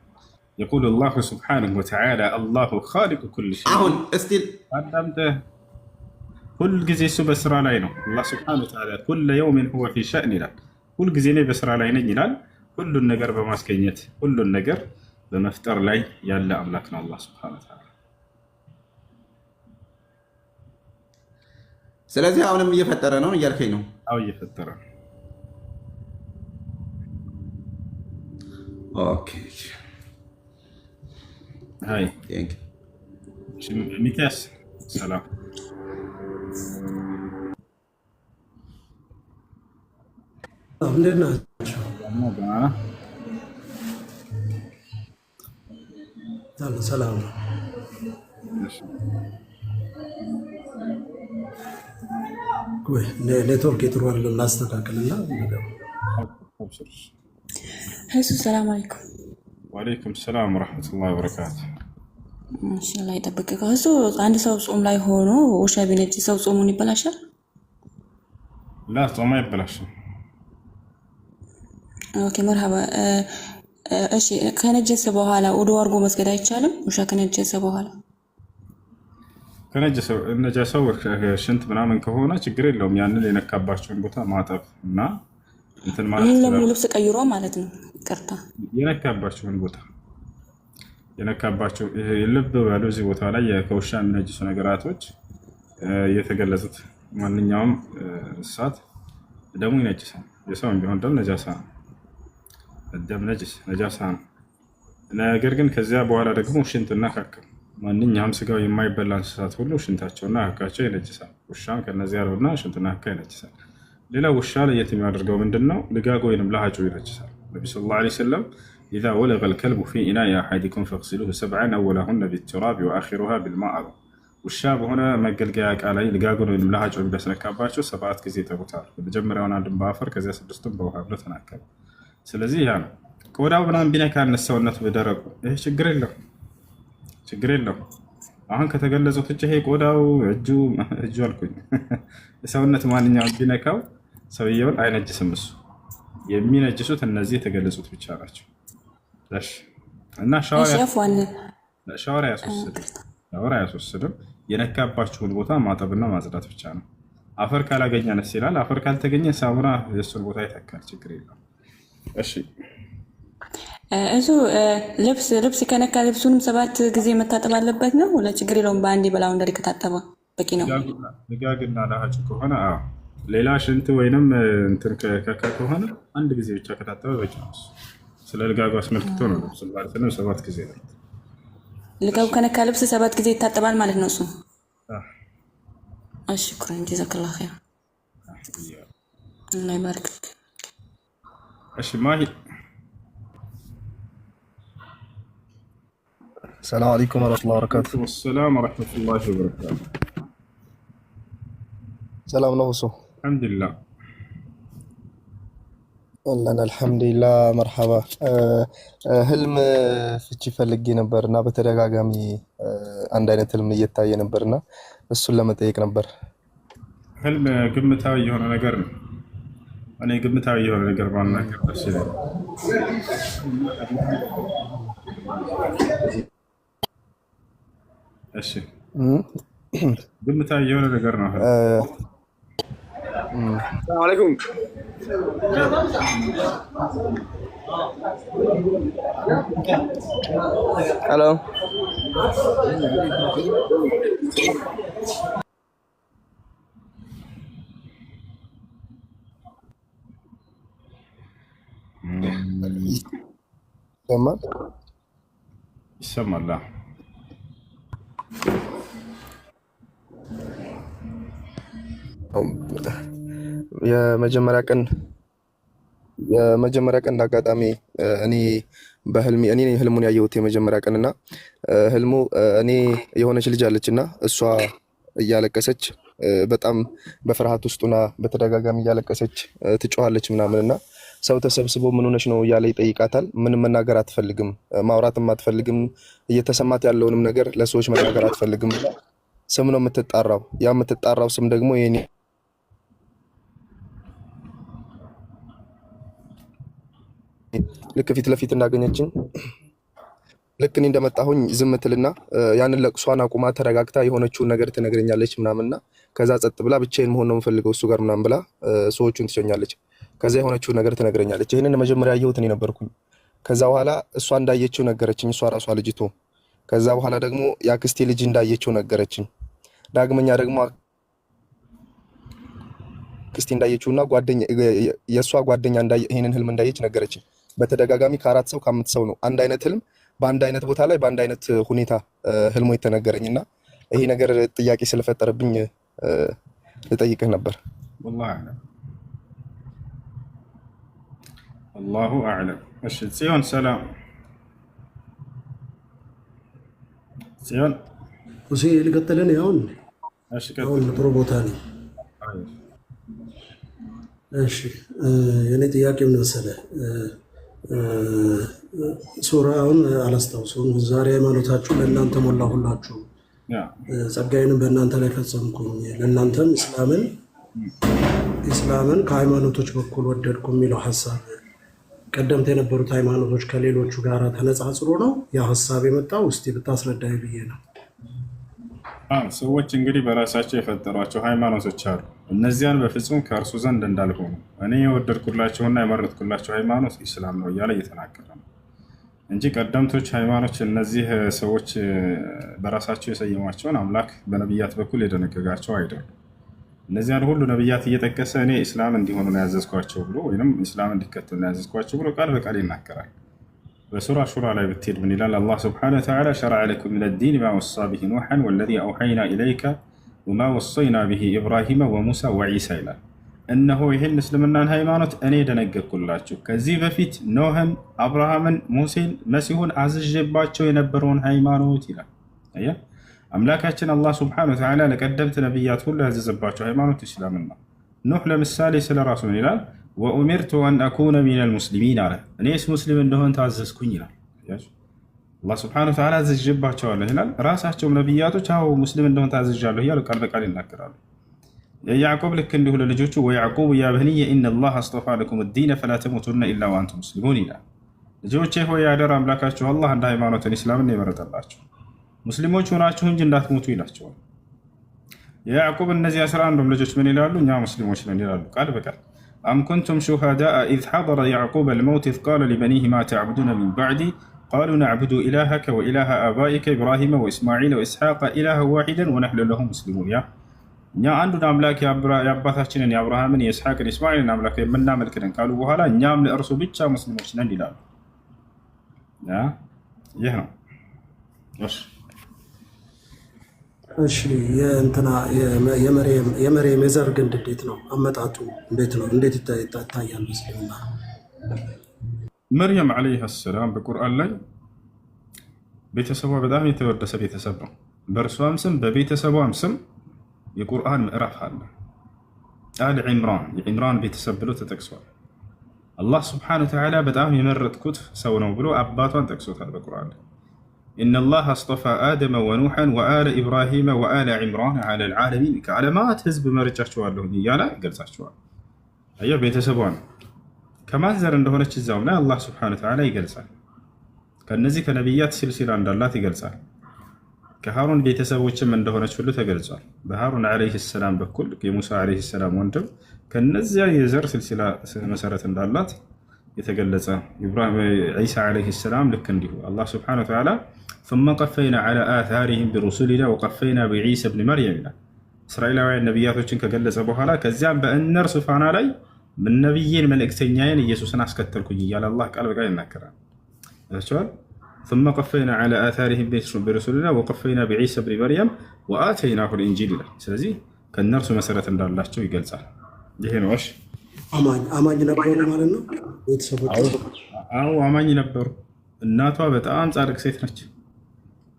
يقول الله سبحانه وتعالى الله خالق كل شيء። አሁን እስቲ አዳምጠህ ሁል ጊዜ እሱ በስራ ላይ ነው። አላህ ሱብሓነሁ ወተዓላ كل يوم هو في شأن ይላል። ሁል ጊዜ እኔ በስራ ላይ ነኝ ይላል። ሁሉን ነገር በማስገኘት ሁሉን ነገር በመፍጠር ላይ ያለ አምላክ ነው አላህ ሱብሓነሁ ወተዓላ። ስለዚህ አሁንም እየፈጠረ ነው እያልከኝ ነው? አዎ እየፈጠረ ነው። ኦኬ አይ ሚኪያስ ሰላም እንዴት ናቸው? ሰላም ነው። ኔትወርክ የጥሩ አይደለም፣ ላስተካክልና እሱ ሰላም አለይኩም። ወአለይኩም ሰላም ወረሕመቱላሂ ወበረካቱ። ማሻአላህ ይጠብቅ። እሱ አንድ ሰው ጾም ላይ ሆኖ ውሻ ቢነጅ ሰው ጾሙን ይበላሻል? ላ ጾም አይበላሽም። ኦኬ መርሐባ። እሺ ከነጀሰ በኋላ ውዱ አድርጎ መስገድ አይቻልም? ውሻ ከነጀሰ በኋላ ነጃሳው ሽንት ምናምን ከሆነ ችግር የለውም። ያንን የነካባቸውን ቦታ ማጠብ እና እንትን ማለት ይህን ለሙሉ ልብስ ቀይሮ ማለት ነው። ቅርታ የነካባቸውን ቦታ ልብ በሉ። እዚህ ቦታ ላይ ከውሻ የሚነጅሱ ነገራቶች የተገለጹት ማንኛውም እንስሳት ደሙ ይነጅሳል። የሰውም ቢሆን ደም ነጃሳ ነው። ደም ነጃሳ ነው። ነገር ግን ከዚያ በኋላ ደግሞ ሽንትና ካካ፣ ማንኛውም ስጋው የማይበላ እንስሳት ሁሉ ሽንታቸውና ካካቸው ይነጅሳል። ውሻም ከነዚያ ነውና ሽንቱና ካካ ይነጅሳል። ሌላ ውሻ ለየት የሚያደርገው ምንድነው? ልጋግ ወይንም ለሃጩ ይነጅሳል። ነቢ ሰለላሁ ዐለይሂ ወሰለም ኢዛ ወለገ ልከልቡ ፊ ኢናኢ አሐዲኩም ፈግሲሉሁ ሰብዐን አወለሁነ ቢቱራቢ ወአኺሩሃ ቢልማእ አሉ። ውሻ በሆነ መገልገያ ዕቃ ላይ ልጋጉን ወይም ለሃጩን ቢያስነካባቸው 7 ጊዜ ይጠቡታል። የመጀመሪያውን አንድም በአፈር ከዚያ 6ቱን በውሃ ብሎ ተናከሉ። ስለዚህ ያ ነው። ቆዳው ምናምን ቢነካ ሰውነቱ በደረቁ ይህ ችግር የለው። አሁን ከተገለጹት ውጭ ይሄ ቆዳው እጁ አልኩኝ ሰውነት ማንኛውም ቢነካው ሰውየውን አይነጅስም። እሱ የሚነጅሱት እነዚህ የተገለጹት ብቻ ናቸው። እና ሻወር አያስወስድም። የነካባችሁን ቦታ ማጠብና ማጽዳት ብቻ ነው። አፈር ካላገኘ ነስ ይላል። አፈር ካልተገኘ ሳሙና የእሱን ቦታ ይተካል። ችግር የለው። እሺ እሱ ልብስ ከነካ ልብሱንም 7 ጊዜ መታጠብ አለበት ነው? ለችግር የለውም። በአንዴ በላውንደሪ ከታጠበ በቂ ነው። ልጋግና ለሃጭ ከሆነ ሌላ ሽንት ወይንም እንትን ከሆነ አንድ ጊዜ ብቻ ከታጠበ በቂ ነው። ስለ ልጋጉ አስመልክቶ ነው ልብስ ማለት ነው 7 ጊዜ ነው። ልጋጉ ከነካ ልብስ 7 ጊዜ ይታጠባል ማለት ነው እሱ። ሽኩራን ጀዛከላሁ ኸይር። አላህ ይባርክ። እሺ ማሂ السلام عليكم ورحمة الله وبركاته. والسلام ورحمة الله وبركاته. سلام نوسو. الحمد لله. والله الحمد لله مرحبا. ህልም ፍቺ ፈልጌ ነበርና በተደጋጋሚ አንድ አይነት ህልም እየታየ ነበርና እሱን ለመጠየቅ ነበር። ህልም ግምታዊ የሆነ ነገር ነው። እኔ ግምታዊ የሆነ ነገር ማናገር ደስ ይላል። እሺ ግምታዊ የሆነ ነገር ነው። ሰላም አለይኩም። ሄሎ ይሰማል። የመጀመሪያ ቀን እንዳጋጣሚ እኔ ህልሙን ያየሁት የመጀመሪያ ቀንና ህልሙ እኔ የሆነች ልጅ አለችና እሷ እያለቀሰች በጣም በፍርሃት ውስጡና በተደጋጋሚ እያለቀሰች ትጮሃለች ምናምንና ሰው ተሰብስቦ ምን ሆነሽ ነው እያለ ይጠይቃታል። ምንም መናገር አትፈልግም፣ ማውራትም አትፈልግም። እየተሰማት ያለውንም ነገር ለሰዎች መናገር አትፈልግም። ስም ነው የምትጣራው። ያ የምትጣራው ስም ደግሞ የኔ ልክ ፊት ለፊት እንዳገኘችኝ ልክ እኔ እንደመጣሁኝ ዝም ትልና ያንን ለቅሷን አቁማ ተረጋግታ የሆነችውን ነገር ትነግረኛለች ምናምንና ከዛ ጸጥ ብላ ብቻዬን መሆን ነው የምፈልገው እሱ ጋር ምናምን ብላ ሰዎቹን ትሸኛለች። ከዛ የሆነችውን ነገር ትነግረኛለች። ይሄንን መጀመሪያ ያየሁት እኔ ነበርኩኝ። ከዛ በኋላ እሷ እንዳየችው ነገረችኝ፣ እሷ ራሷ ልጅቱ። ከዛ በኋላ ደግሞ የአክስቴ ልጅ እንዳየችው ነገረችኝ። ዳግመኛ ደግሞ አክስቴ እንዳየችውና የእሷ ጓደኛ ይሄንን ህልም እንዳየች ነገረችኝ። በተደጋጋሚ ከ4 ሰው ከ5 ሰው ነው አንድ አይነት ህልም በአንድ አይነት ቦታ ላይ በአንድ አይነት ሁኔታ ህልሙ የተነገረኝና ይሄ ነገር ጥያቄ ስለፈጠረብኝ ልጠይቅህ ነበር። ወላሂ አዕለም አላሁ አዕለም። እሺ ጽዮን ሰላም ጽዮን። ሁሴ ልቀጥልን። ያውን እሺ አሁን ጥሩ ቦታ ነው። እሺ የኔ ጥያቄ ምን መሰለህ? ሱራውን አላስታውሰውም። ዛሬ ሃይማኖታችሁ ለእናንተ ሞላሁላችሁ፣ ጸጋዬንም በእናንተ ላይ ፈጸምኩኝ፣ ለእናንተም ኢስላምን ከሃይማኖቶች በኩል ወደድኩ የሚለው ሀሳብ ቀደምት የነበሩት ሃይማኖቶች ከሌሎቹ ጋር ተነጻጽሮ ነው ያ ሀሳብ የመጣው? እስቲ ብታስረዳኝ ብዬ ነው። ሰዎች እንግዲህ በራሳቸው የፈጠሯቸው ሃይማኖቶች አሉ። እነዚያን በፍጹም ከእርሱ ዘንድ እንዳልሆኑ እኔ የወደድኩላቸውና የመረጥኩላቸው ሃይማኖት ኢስላም ነው እያለ እየተናገረ ነው እንጂ ቀደምቶች ሃይማኖች እነዚህ ሰዎች በራሳቸው የሰየሟቸውን አምላክ በነቢያት በኩል የደነገጋቸው አይደሉም። እነዚያን ሁሉ ነቢያት እየጠቀሰ እኔ ኢስላም እንዲሆኑ ነው ያዘዝኳቸው ብሎ ወይም ኢስላም እንዲከተሉ ነው ያዘዝኳቸው ብሎ ቃል በቃል ይናገራል። በሱራ ሹራ ላይ ብትሄድ ምን ይላል? አላህ ስብሓነሁ ወተዓላ ሸረዐ ለኩም ሚነ ዲን ማ ወሳ ቢሂ ኑሐን ወለዚ አውሐይና ኢለይከ ወማ ወሰይና ቢሂ ኢብራሂመ ወሙሳ ወዒሳ ይላል። እነሆ ይህን እስልምናን ሃይማኖት እኔ ደነገግኩላችሁ ከዚህ በፊት ኖህን፣ አብርሃምን፣ ሙሴን፣ መሲሁን አዝዤባቸው የነበረውን ሃይማኖት ይላል። አየህ፣ አምላካችን አላህ ስብሓነሁ ወተዓላ ለቀደምት ነቢያት ሁሉ ያዘዘባቸው ሃይማኖት ኢስላምን ነው። ኖህ ለምሳሌ ስለ ራሱ ምን ይላል? ወኡሚርቱ አን አኩነ ሚነል ሙስሊሚን አለ። እኔስ ሙስሊም እንደሆን ታዘዝኩኝ ይላል። አላህ ስብሐነሁ ወተዓላ አዝዤባቸዋለሁ ይላል። ራሳቸውም ነቢያቶች አዎ ሙስሊም እንደሆን ታዝዣለሁ እያሉ ቃል በቃል ይናገራሉ። የያዕቆብ ልክ እንዲሁ ለልጆቹ ወያዕቁብ ያ በንየ ኢነላህ አስጠፋ ለኩም ዲነ ፈላ ተሙቱነ ኢላ ወአንቱም ሙስሊሙን ይላል። ልጆቼ ሆይ ያደራ አምላካችሁ አላህ እንደ ሃይማኖትን ኢስላምን የመረጠላችሁ ሙስሊሞች ሆናችሁ እንጂ እንዳትሞቱ ይላቸዋል። የያዕቆብ እነዚህ 11ዱም ልጆች ምን ይላሉ? እኛ ሙስሊሞች ነን ይላሉ ቃል በቃል أم كنتم شهداء إذ حضر يعقوب الموت إذ قال لبنيه ما تعبدون من بعدي قالوا نعبد إلهك وإله آبائك إبراهيم وإسماعيل وإسحاق إلها واحدا ونحن له مسلمون يا እኛ አንዱን አምላክ የአባታችንን የአብርሃምን የኢስሐቅን የእስማኤልን አምላክ የምናመልክ ነን ካሉ በኋላ እኛም ለእርሱ ብቻ ሙስሊሞች ነን ይላሉ። ይህ ነው። እሺ የእንትና የመርየም የዘር ግንድ እንዴት ነው አመጣጡ? እንዴት ነው? እንዴት ይታያል? ሙስሊምና መርየም ዓለይሃ ሰላም በቁርአን ላይ ቤተሰቧ በጣም የተወደሰ ቤተሰብ ነው። በእርሷም ስም በቤተሰቧም ስም የቁርአን ምዕራፍ አለ። አል ዒምራን የዒምራን ቤተሰብ ብሎ ተጠቅሷል። አላህ ስብሓነሁ ወተዓላ በጣም የመረጥኩት ሰው ነው ብሎ አባቷን ጠቅሶታል በቁርአን ላይ ኢነላህ አስጠፋ አደመ ወኑሐን ወአለ ኢብራሂመ ወአለ ዒምራን ዐለል ዓለሚን ከዓለማት ህዝብ መርጫቸዋለሁ እያለ ይገልጻቸዋል። አየህ ቤተሰቧ ነው። ከማን ዘር እንደሆነች እዛውም ላይ አላህ ስብሓነሁ ወተዓላ ይገልጻል። ከነዚህ ከነቢያት ሲልሲላ እንዳላት ይገልጻል። ከሃሩን ቤተሰቦችም እንደሆነች ሁሉ ተገልጿል። በሃሩን ዓለይሂ ሰላም በኩል የሙሳ ዓለይሂ ሰላም ወንድም ከነዚያ የዘር ሲልሲላ መሰረት እንዳላት የተገለጸ ዒሳ ዓለይሂ ሰላም ልክ እንዲሁ አላህ ስብሓነሁ ወተዓላ ثم قفينا على آثارهم برسلنا وقفينا بعيسى ابن مريم ይላል። እስራኤላውያን ነቢያቶችን ከገለጸ በኋላ ከዚያም በእነርሱ ፋና ላይ ምን ነቢይን መልእክተኛዬን ኢየሱስን አስከተልኩኝ እያለ አላህ ቃል በቃል ይናገራል። አስተዋል ثم قفينا على آثارهم برسلنا وقفينا بعيسى ابن مريم وآتيناه الإنجيل ይላል። ስለዚህ ከእነርሱ መሰረት እንዳላቸው ይገልጻል። ይሄ ነው። እሺ አማኝ ነበሩ ማለት ነው ቤተሰቦች? አዎ አማኝ ነበሩ። እናቷ በጣም ጻድቅ ሴት ነች።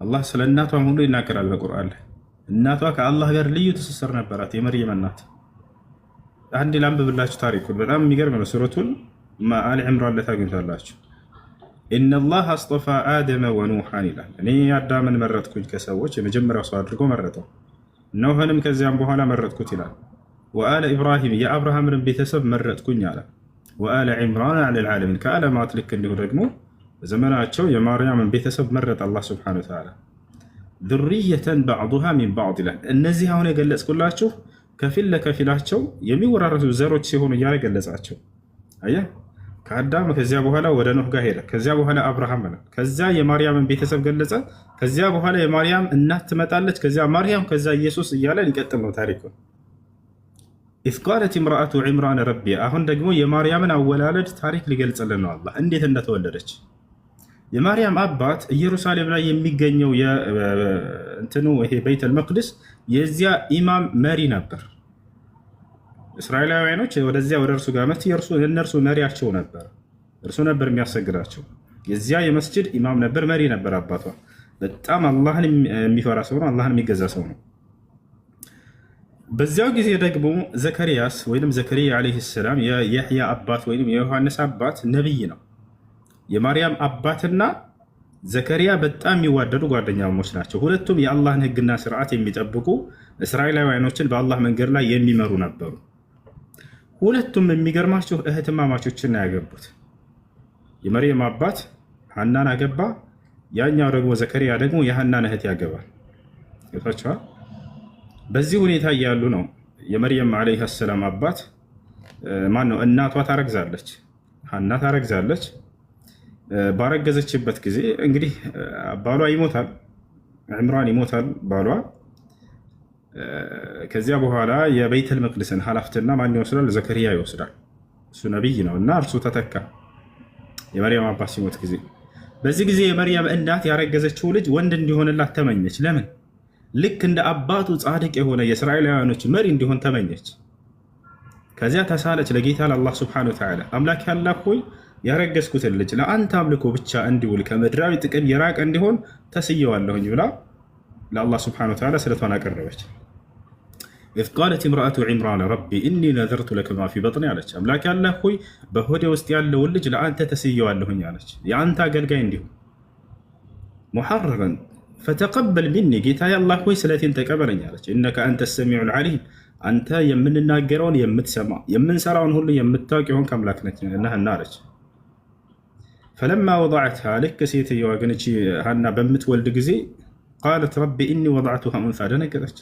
አላህ ስለ እናቷም ሁሉ ይናገራል በቁርአን ላይ። እናቷ ከአላህ ጋር ልዩ ትስስር ነበራት። የመርየም እናት አንድ ላንብብላችሁ ታሪኩን። በጣም የሚገርም ነው። ሱረቱን አሊ ዒምራን ላይ ታገኙታላችሁ። ኢነላህ አስጠፋ አደመ ወኑሐን ይላል። እኔ አዳምን መረጥኩኝ ከሰዎች የመጀመሪያው ሰው አድርጎ መረጠው። ኖህንም ከዚያም በኋላ መረጥኩት ይላል። ወአለ ኢብራሂም የአብርሃምንም ቤተሰብ መረጥኩኝ አለ። ወአለ ዒምራን ዐለል ዓለሚን ከዓለማት ልክ እንዲሁ ደግሞ በዘመናቸው የማርያምን ቤተሰብ መረጥ አላህ ስብሓነሁ ወተዓላ። ዙርየተን ባዕዱሃ ሚን ባዕድ ይላል። እነዚህ አሁን የገለጽኩላችሁ ከፊል ለከፊላቸው የሚወራረሱ ዘሮች ሲሆኑ እያለ ገለጻቸው። አየህ ከአዳም ከዚያ በኋላ ወደ ኖህ ጋር ሄደ። ከዚያ በኋላ አብርሃም ነው። ከዚያ የማርያምን ቤተሰብ ገለጸ። ከዚያ በኋላ የማርያም እናት ትመጣለች። ከዚያ ማርያም፣ ከዛ ኢየሱስ እያለ ሊቀጥል ነው ታሪኩ። ኢዝ ቃለት ኢምራአቱ ዒምራን ረቢ አሁን ደግሞ የማርያምን አወላለድ ታሪክ ሊገልጽልን ነው አላህ እንዴት እንደተወለደች። የማርያም አባት ኢየሩሳሌም ላይ የሚገኘው እንትኑ ይሄ ቤተል መቅደስ የዚያ ኢማም መሪ ነበር። እስራኤላውያኖች ወደዚያ ወደ እርሱ ጋር መት የእነርሱ መሪያቸው ነበር። እርሱ ነበር የሚያሰግዳቸው። የዚያ የመስጅድ ኢማም ነበር፣ መሪ ነበር አባቷ። በጣም አላህን የሚፈራ ሰው ነው፣ አላህን የሚገዛ ሰው ነው። በዚያው ጊዜ ደግሞ ዘከርያስ ወይም ዘከርያ ዓለይሂ ሰላም የያሕያ አባት ወይም የዮሐንስ አባት ነቢይ ነው። የማርያም አባትና ዘከርያ በጣም የሚዋደዱ ጓደኛሞች ናቸው። ሁለቱም የአላህን ሕግና ስርዓት የሚጠብቁ እስራኤላውያኖችን በአላህ መንገድ ላይ የሚመሩ ነበሩ። ሁለቱም የሚገርማቸው እህትማማቾችን ያገቡት። የመርየም አባት ሐናን አገባ፣ ያኛው ደግሞ ዘከርያ ደግሞ የሐናን እህት ያገባል። ይታችኋል። በዚህ ሁኔታ እያሉ ነው የመርየም ዓለይሃ ሰላም አባት ማነው እናቷ ታረግዛለች፣ ሐና ታረግዛለች። ባረገዘችበት ጊዜ እንግዲህ ባሏ ይሞታል፣ ዕምራን ይሞታል ባሏ። ከዚያ በኋላ የቤተል መቅደስን ኃላፊነትና ማን ይወስዳል? ዘከርያ ይወስዳል። እሱ ነቢይ ነው እና እርሱ ተተካ የመርየም አባት ሲሞት ጊዜ። በዚህ ጊዜ የመርየም እናት ያረገዘችው ልጅ ወንድ እንዲሆንላት ተመኘች። ለምን? ልክ እንደ አባቱ ጻድቅ የሆነ የእስራኤላውያኖች መሪ እንዲሆን ተመኘች። ከዚያ ተሳለች ለጌታ ለአላህ ሱብሓነሁ ወተዓላ፣ አምላክ ያላህ ሆይ ያረገዝኩትን ልጅ ለአንተ አምልኮ ብቻ እንዲውል ከምድራዊ ጥቅም የራቀ እንዲሆን ተስየዋለሁኝ ብላ ለአላህ ሱብሓነሁ ወተዓላ ስለቷን አቀረበች። ኢዝ ቃለት እምረአቱ ዒምራን ረቢ ኢኒ ነዘርቱ ለከ ማ ፊ በጥኒ አለች። አምላክ ያላህ ሆይ በሆዴ ውስጥ ያለውን ልጅ ለአንተ ተስየዋለሁኝ አለች፣ የአንተ አገልጋይ እንዲሁም ሙሐረረን ፈተቀበል ሚኒ ጌታ ያላህ ሆይ ስለቴን ተቀበለኝ አለች። ኢነከ አንተ ሰሚዑል ዓሊም አንተ የምንናገረውን የምትሰማ የምንሰራውን ሁሉ የምታውቅ የሆንክ አምላክ ነህና አለች። ፈለማ ወضዐትሃ ልክ ሴትየዋ ግን እቺ ሐና በምትወልድ ጊዜ ቃለት ረቢ ኢኒ ወضዐቱሃ ኡንሳ ደነገጠች።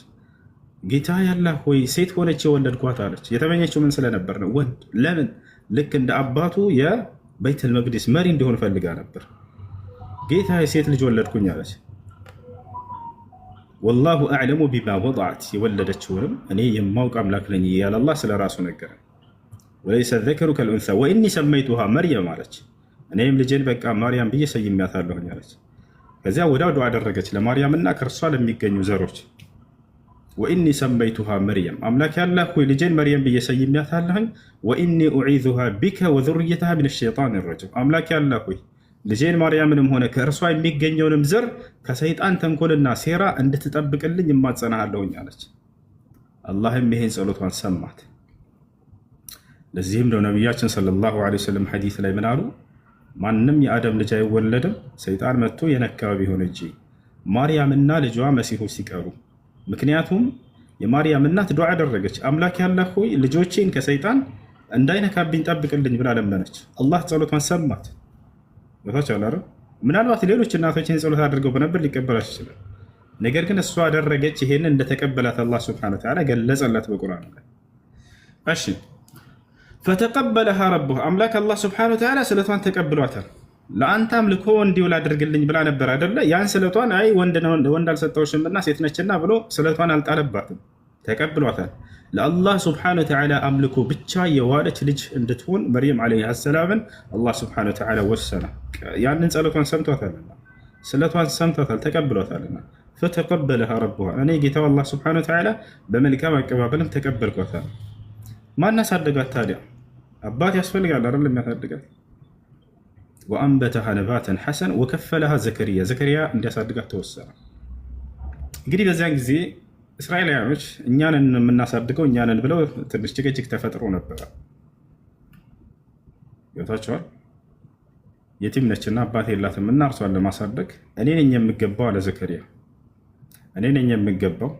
ጌታ ያላህ ሆይ ሴት ሆነች የወለድኳት አለች። የተመኘችው ምን ስለነበር ነው? ወንድ። ለምን? ልክ እንደ አባቱ የቤተል መቅደስ መሪ እንዲሆን ፈልጋ ነበር። ጌታ የሴት ልጅ ወለድኩኝ አለች። ወላሁ አዕለሙ ቢማ ወضዐት የወለደችውንም እኔ የማውቅ አምላክ ነኝ እያለ አላህ ስለ ራሱ ነገረ። ወለይሰ ዘከሩ ከልኡንሳ ወኢኒ ሰመይቱሃ መርየም አለች። እኔም ልጄን በቃ ማርያም ብዬ ሰይሜያታለሁኝ አለች። ከዚያ ወዲያው ዱዓ አደረገች ለማርያምና ከእርሷ ለሚገኙ ዘሮች። ወኢኒ ሰመይቱሃ መርየም አምላክ ያላህ ሆይ ልጄን መርየም ብዬ ሰይሜያታለሁኝ። ወኢኒ ኡዒዙሃ ቢከ ወዙርየተሃ ሚነ ሸይጣን ረጂም አምላክ ያላህ ሆይ ልጄን ማርያምንም ሆነ ከእርሷ የሚገኘውንም ዘር ከሰይጣን ተንኮልና ሴራ እንድትጠብቅልኝ እማጸናሃለሁኝ አለች። አላህም ይሄን ጸሎቷን ሰማት። ለዚህም ነው ነቢያችን ሰለላሁ ዐለይሂ ወሰለም ሐዲስ ላይ ምን አሉ? ማንም የአደም ልጅ አይወለድም ሰይጣን መጥቶ የነካው ቢሆን እንጂ ማርያምና ልጇ መሲሁ ሲቀሩ። ምክንያቱም የማርያም እናት ዱዓ አደረገች። አምላክ ያላህ ሆይ ልጆቼን ከሰይጣን እንዳይነካብኝ ጠብቅልኝ ብላ ለመነች። አላህ ጸሎቷን ሰማት። ምናልባት ሌሎች እናቶች ይህን ጸሎት አድርገው በነበር ሊቀበላች ይችላል። ነገር ግን እሷ አደረገች። ይሄንን እንደተቀበላት አላህ ሱብሓነሁ ወተዓላ ገለጸላት በቁርአን ላይ። እሺ ፈተቀበለሃ ረቡሃ አምላክ አላህ ሱብሓነሁ ወተዓላ ስለቷን ተቀብሏታል። ለአንተ አምልኮ እንዲውል አድርግልኝ ብላ ነበር አይደለ? ያን ስለቷን አይ ወንድ አልሰጠውሽምና ሴት ነችና ብሎ ስለቷን አልጣለባትም፣ ተቀብሏታል። ለአላህ ሱብሓነሁ ወተዓላ አምልኮ ብቻ የዋለች ልጅ እንድትሆን መርየም ዓለይሃ ሰላምን አላህ ሱብሓነሁ ወተዓላ ወሰነ። ያንን ጸሎቷን ሰምቷታልና ስለቷን ሰምቷታል፣ ተቀብሏታልና ፈተቀበለሃ ረቡሃ እኔ ጌታው አላህ ሱብሓነሁ ወተዓላ በመልካም አቀባበልም ተቀበልኳታል። ማን አሳደጋት ታዲያ? አባት ያስፈልጋል አይደል? የሚያሳድጋት ወአንበተሃ ነባተን ሐሰን ወከፈለሃ ዘከርያ ዘከርያ እንዲያሳድጋት ተወሰነ። እንግዲህ በዚያን ጊዜ እስራኤላውያኖች እኛንን የምናሳድገው እኛንን ብለው ትንሽ ጭቅጭቅ ተፈጥሮ ነበረ። ይወታቸዋል። የቲም ነችና አባት የላትም እና እርሷን ለማሳደግ እኔ ነኝ የምገባው አለ ዘከርያ። እኔ ነኝ የምገባው፣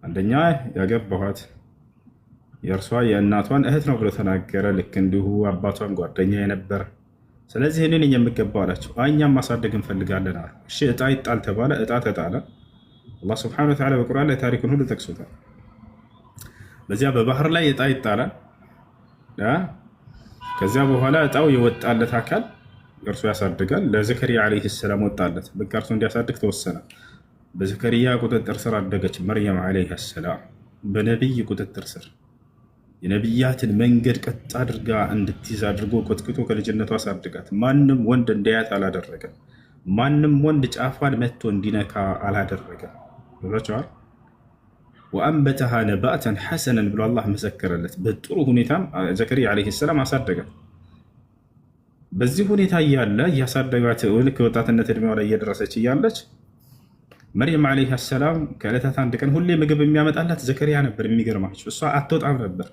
አንደኛ ያገባኋት የእርሷ የእናቷን እህት ነው ብሎ ተናገረ። ልክ እንዲሁ አባቷን ጓደኛ የነበረ፣ ስለዚህ እኔ ነኝ የምገባው አላቸው። እኛም ማሳደግ እንፈልጋለን አሉ። እሺ እጣ ይጣል ተባለ። እጣ ተጣለ። አላህ ሱብሓነሁ ወተዓላ በቁርአን ላይ ታሪኩን ሁሉ ጠቅሶታል። በዚያ በባህር ላይ እጣ ይጣላል። ከዚያ በኋላ እጣው የወጣለት አካል እርሱ ያሳድጋል። ለዘከርያ ዓለይሂ ሰላም ወጣለት፣ በቃ እርሱ እንዲያሳድግ ተወሰነ። በዘከርያ ቁጥጥር ስር አደገች መርየም ዓለይሃ ሰላም፣ በነቢይ ቁጥጥር ስር። የነቢያትን መንገድ ቀጥ አድርጋ እንድትይዝ አድርጎ ኮትክቶ ከልጅነቷ አሳድጋት። ማንም ወንድ እንዲያያት አላደረገም። ማንም ወንድ ጫፏን መጥቶ እንዲነካ አላደረገም። ብሏቸዋል። ወአንበተሃ ነባተን ሐሰነን ብሎ አላህ መሰከረለት። በጥሩ ሁኔታም ዘከሪያ ዓለይሂ ሰላም አሳደጋት። በዚህ ሁኔታ እያለ እያሳደጋት ልክ ወጣትነት እድሜዋ ላይ እየደረሰች እያለች መርየም ዓለይሃ ሰላም ከዕለታት አንድ ቀን ሁሌ ምግብ የሚያመጣላት ዘከሪያ ነበር። የሚገርማቸው እሷ አትወጣም ነበር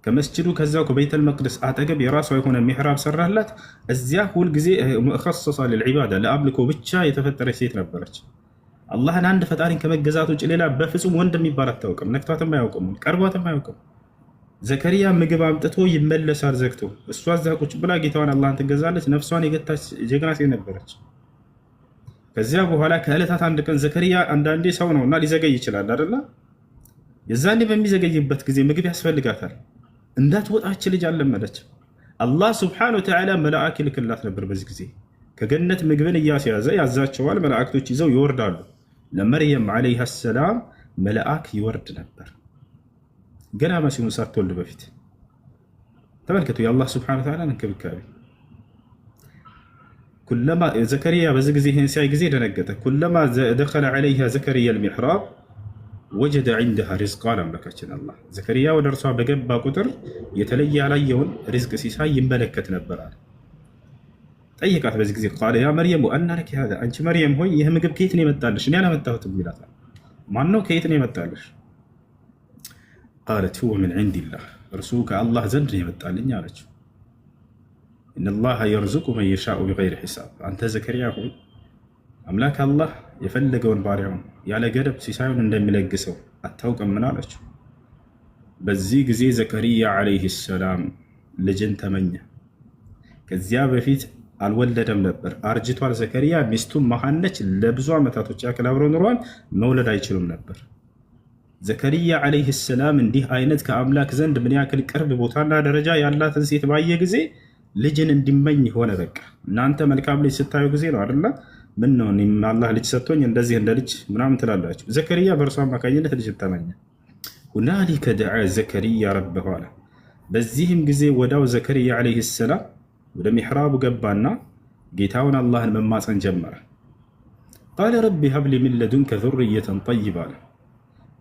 ከመስጅዱ። ከዛው ከቤተል መቅደስ አጠገብ የራሷ የሆነ ሚሕራብ ሰራላት። እዚያ ሁልጊዜ ሙኸሰሳ ልልዒባዳ ለአምልኮ ብቻ የተፈጠረች ሴት ነበረች። አላህን አንድ ፈጣሪን ከመገዛት ውጭ ሌላ በፍጹም ወንድ የሚባል አታውቅም። ነክቷትም አያውቅም፣ ቀርቧትም አያውቅም። ዘከሪያ ምግብ አምጥቶ ይመለሳል ዘግቶ። እሷ እዛ ቁጭ ብላ ጌታዋን አላህን ትገዛለች። ነፍሷን የገታች ጀግና ሴት ነበረች። ከዚያ በኋላ ከዕለታት አንድ ቀን ዘከሪያ አንዳንዴ ሰው ነውና ሊዘገይ ይችላል አይደለ? የዛኔ በሚዘገይበት ጊዜ ምግብ ያስፈልጋታል። እንዳትወጣች ልጅ አልለመደች። አላህ ስብሓነሁ ወተዓላ መላእክ ይልክላት ነበር። በዚህ ጊዜ ከገነት ምግብን እያስያዘ ያዛቸዋል። መላእክቶች ይዘው ይወርዳሉ። ለመርየም ዓለይሃ ሰላም መልአክ ይወርድ ነበር ገና መሲሁን ሳትወልድ በፊት። ተመልከቱ የአላህ ስብሓነሁ ወተዓላ እንክብካቤ። ኩለማ ዘከሪያ በዚህ ጊዜ ይህን ሲያይ ጊዜ ደነገጠ። ኩለማ ደኸለ ዓለይሃ ዘከሪያ አልሚሕራብ ወጀደ ዒንደሃ ሪዝቃ አምላካችን አላህ። ዘከሪያ ወደ እርሷ በገባ ቁጥር የተለየ ያላየውን ሪዝቅ ሲሳይ ይመለከት ነበራል። ጠይቃት በዚህ ጊዜ ቃለ ያ መርየም አና ለኪ ሃዛ፣ አንቺ መርየም ሆይ ይህ ምግብ ከየት ነው የመጣልሽ? እኔ አላመጣሁትም ይላታል። ማነው ከየት ነው የመጣልሽ? ቃለት ሁወ ምን ዒንዲላህ፣ እርሱ ከአላህ ዘንድ ነው የመጣልኝ አለችው። ኢነላሃ የርዙቁ መን የሻኡ ቢገይሪ ሒሳብ፣ አንተ ዘከሪያ ሆይ አምላክ አላህ የፈለገውን ባሪያውን ያለ ገደብ ሲሳዩን እንደሚለግሰው አታውቅም? ምን አለችው። በዚህ ጊዜ ዘከሪያ ዓለይሂ ሰላም ልጅን ተመኘ። ከዚያ በፊት አልወለደም ነበር፣ አርጅቷል። ዘከሪያ ሚስቱም መሃነች። ለብዙ ዓመታቶች ያክል አብረው ኑሯል። መውለድ አይችሉም ነበር። ዘከሪያ ዓለይሂ ሰላም እንዲህ አይነት ከአምላክ ዘንድ ምን ያክል ቅርብ ቦታና ደረጃ ያላትን ሴት ባየ ጊዜ ልጅን እንዲመኝ ሆነ። በቃ እናንተ መልካም ልጅ ስታዩ ጊዜ ነው አይደለ? ምን ነው አላህ ልጅ ሰጥቶኝ እንደዚህ እንደ ልጅ ምናምን ትላላችሁ። ዘከሪያ በእርሱ አማካኝነት ልጅ ተመኘ። ሁናሊከ ደዓ ዘከሪያ ረበሁ አለ። በዚህም ጊዜ ወዳው ዘከሪያ ዓለይሂ ሰላም ወደ ሚሕራቡ ገባና ጌታውን አላህን መማፀን ጀመረ። ቃለ ረቢ ሀብሊ ሚን ለዱንከ ዙርየተን ጠይባ አለ።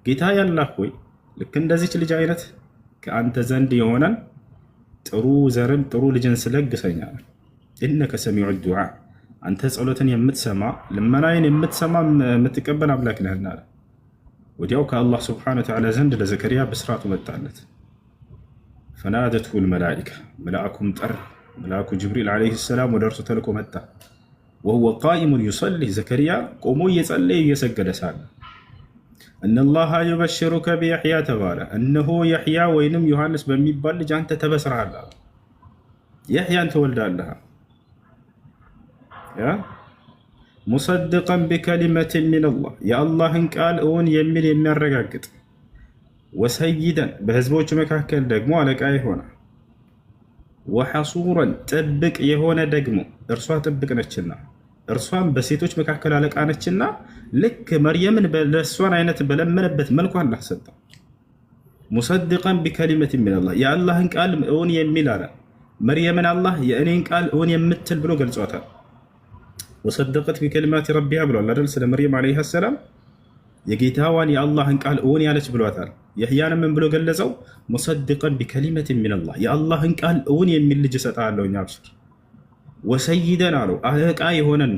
ጌታ ያላህ ሆይ ልክ እንደዚች ልጅ አይነት ከአንተ ዘንድ የሆነን ጥሩ ዘርን ጥሩ ልጅን ስለግሰኛል። ኢነከ ሰሚዑ ዱዓ፣ አንተ ጸሎትን የምትሰማ ልመናዬን የምትሰማ የምትቀበል አምላክ ነህና አለ። ወዲያው ከአላህ ስብሓነሁ ወተዓላ ዘንድ ለዘከሪያ ብስራቱ መጣለት። ፈናደትሁ ልመላኢካ፣ መልአኩም ጠር መልአኩ ጅብሪል ዓለይሂ ሰላም ወደ እርሱ ተልኮ መጣ። ወሁወ ቃኢሙን ዩሰሊ፣ ዘከሪያ ቆሞ እየጸለየ እየሰገደ ሳለ እነላሃ ዩበሽሩከ ቢየሕያ ተባለ። እነሆ የሕያ ወይንም ዮሐንስ በሚባል ልጅ አንተ ተበስረሃል። የሕያን ትወልዳለህ። ሙሰድቀን ቢከሊመትን ሚነላህ፣ የአላህን ቃል እውን የሚል የሚያረጋግጥ፣ ወሰይደን በህዝቦች መካከል ደግሞ አለቃ የሆነ፣ ወሐሱረን ጥብቅ የሆነ ደግሞ እርሷ ጥብቅ ነችና እርሷም በሴቶች መካከል አለቃ ነችና ልክ መርየምን ለእሷን አይነት በለመነበት መልኩ አላህ ሰጠው። ሙሰድቀን ቢከሊመት ሚነላህ፣ የአላህን ቃል እውን የሚል አለ። መርየምን አላህ የእኔን ቃል እውን የምትል ብሎ ገልጿታል። ወሰደቀት ቢከሊማት ረቢሃ ብሏል አይደል? ስለ መርየም ዓለይሃ ሰላም የጌታዋን የአላህን ቃል እውን ያለች ብሏታል። የሕያንም ምን ብሎ ገለጸው? ሙሰድቀን ቢከሊመት ሚነላህ፣ የአላህን ቃል እውን የሚል ልጅ እሰጥሃለሁ አብሽር። ወሰይደን አለው አለቃ የሆነን።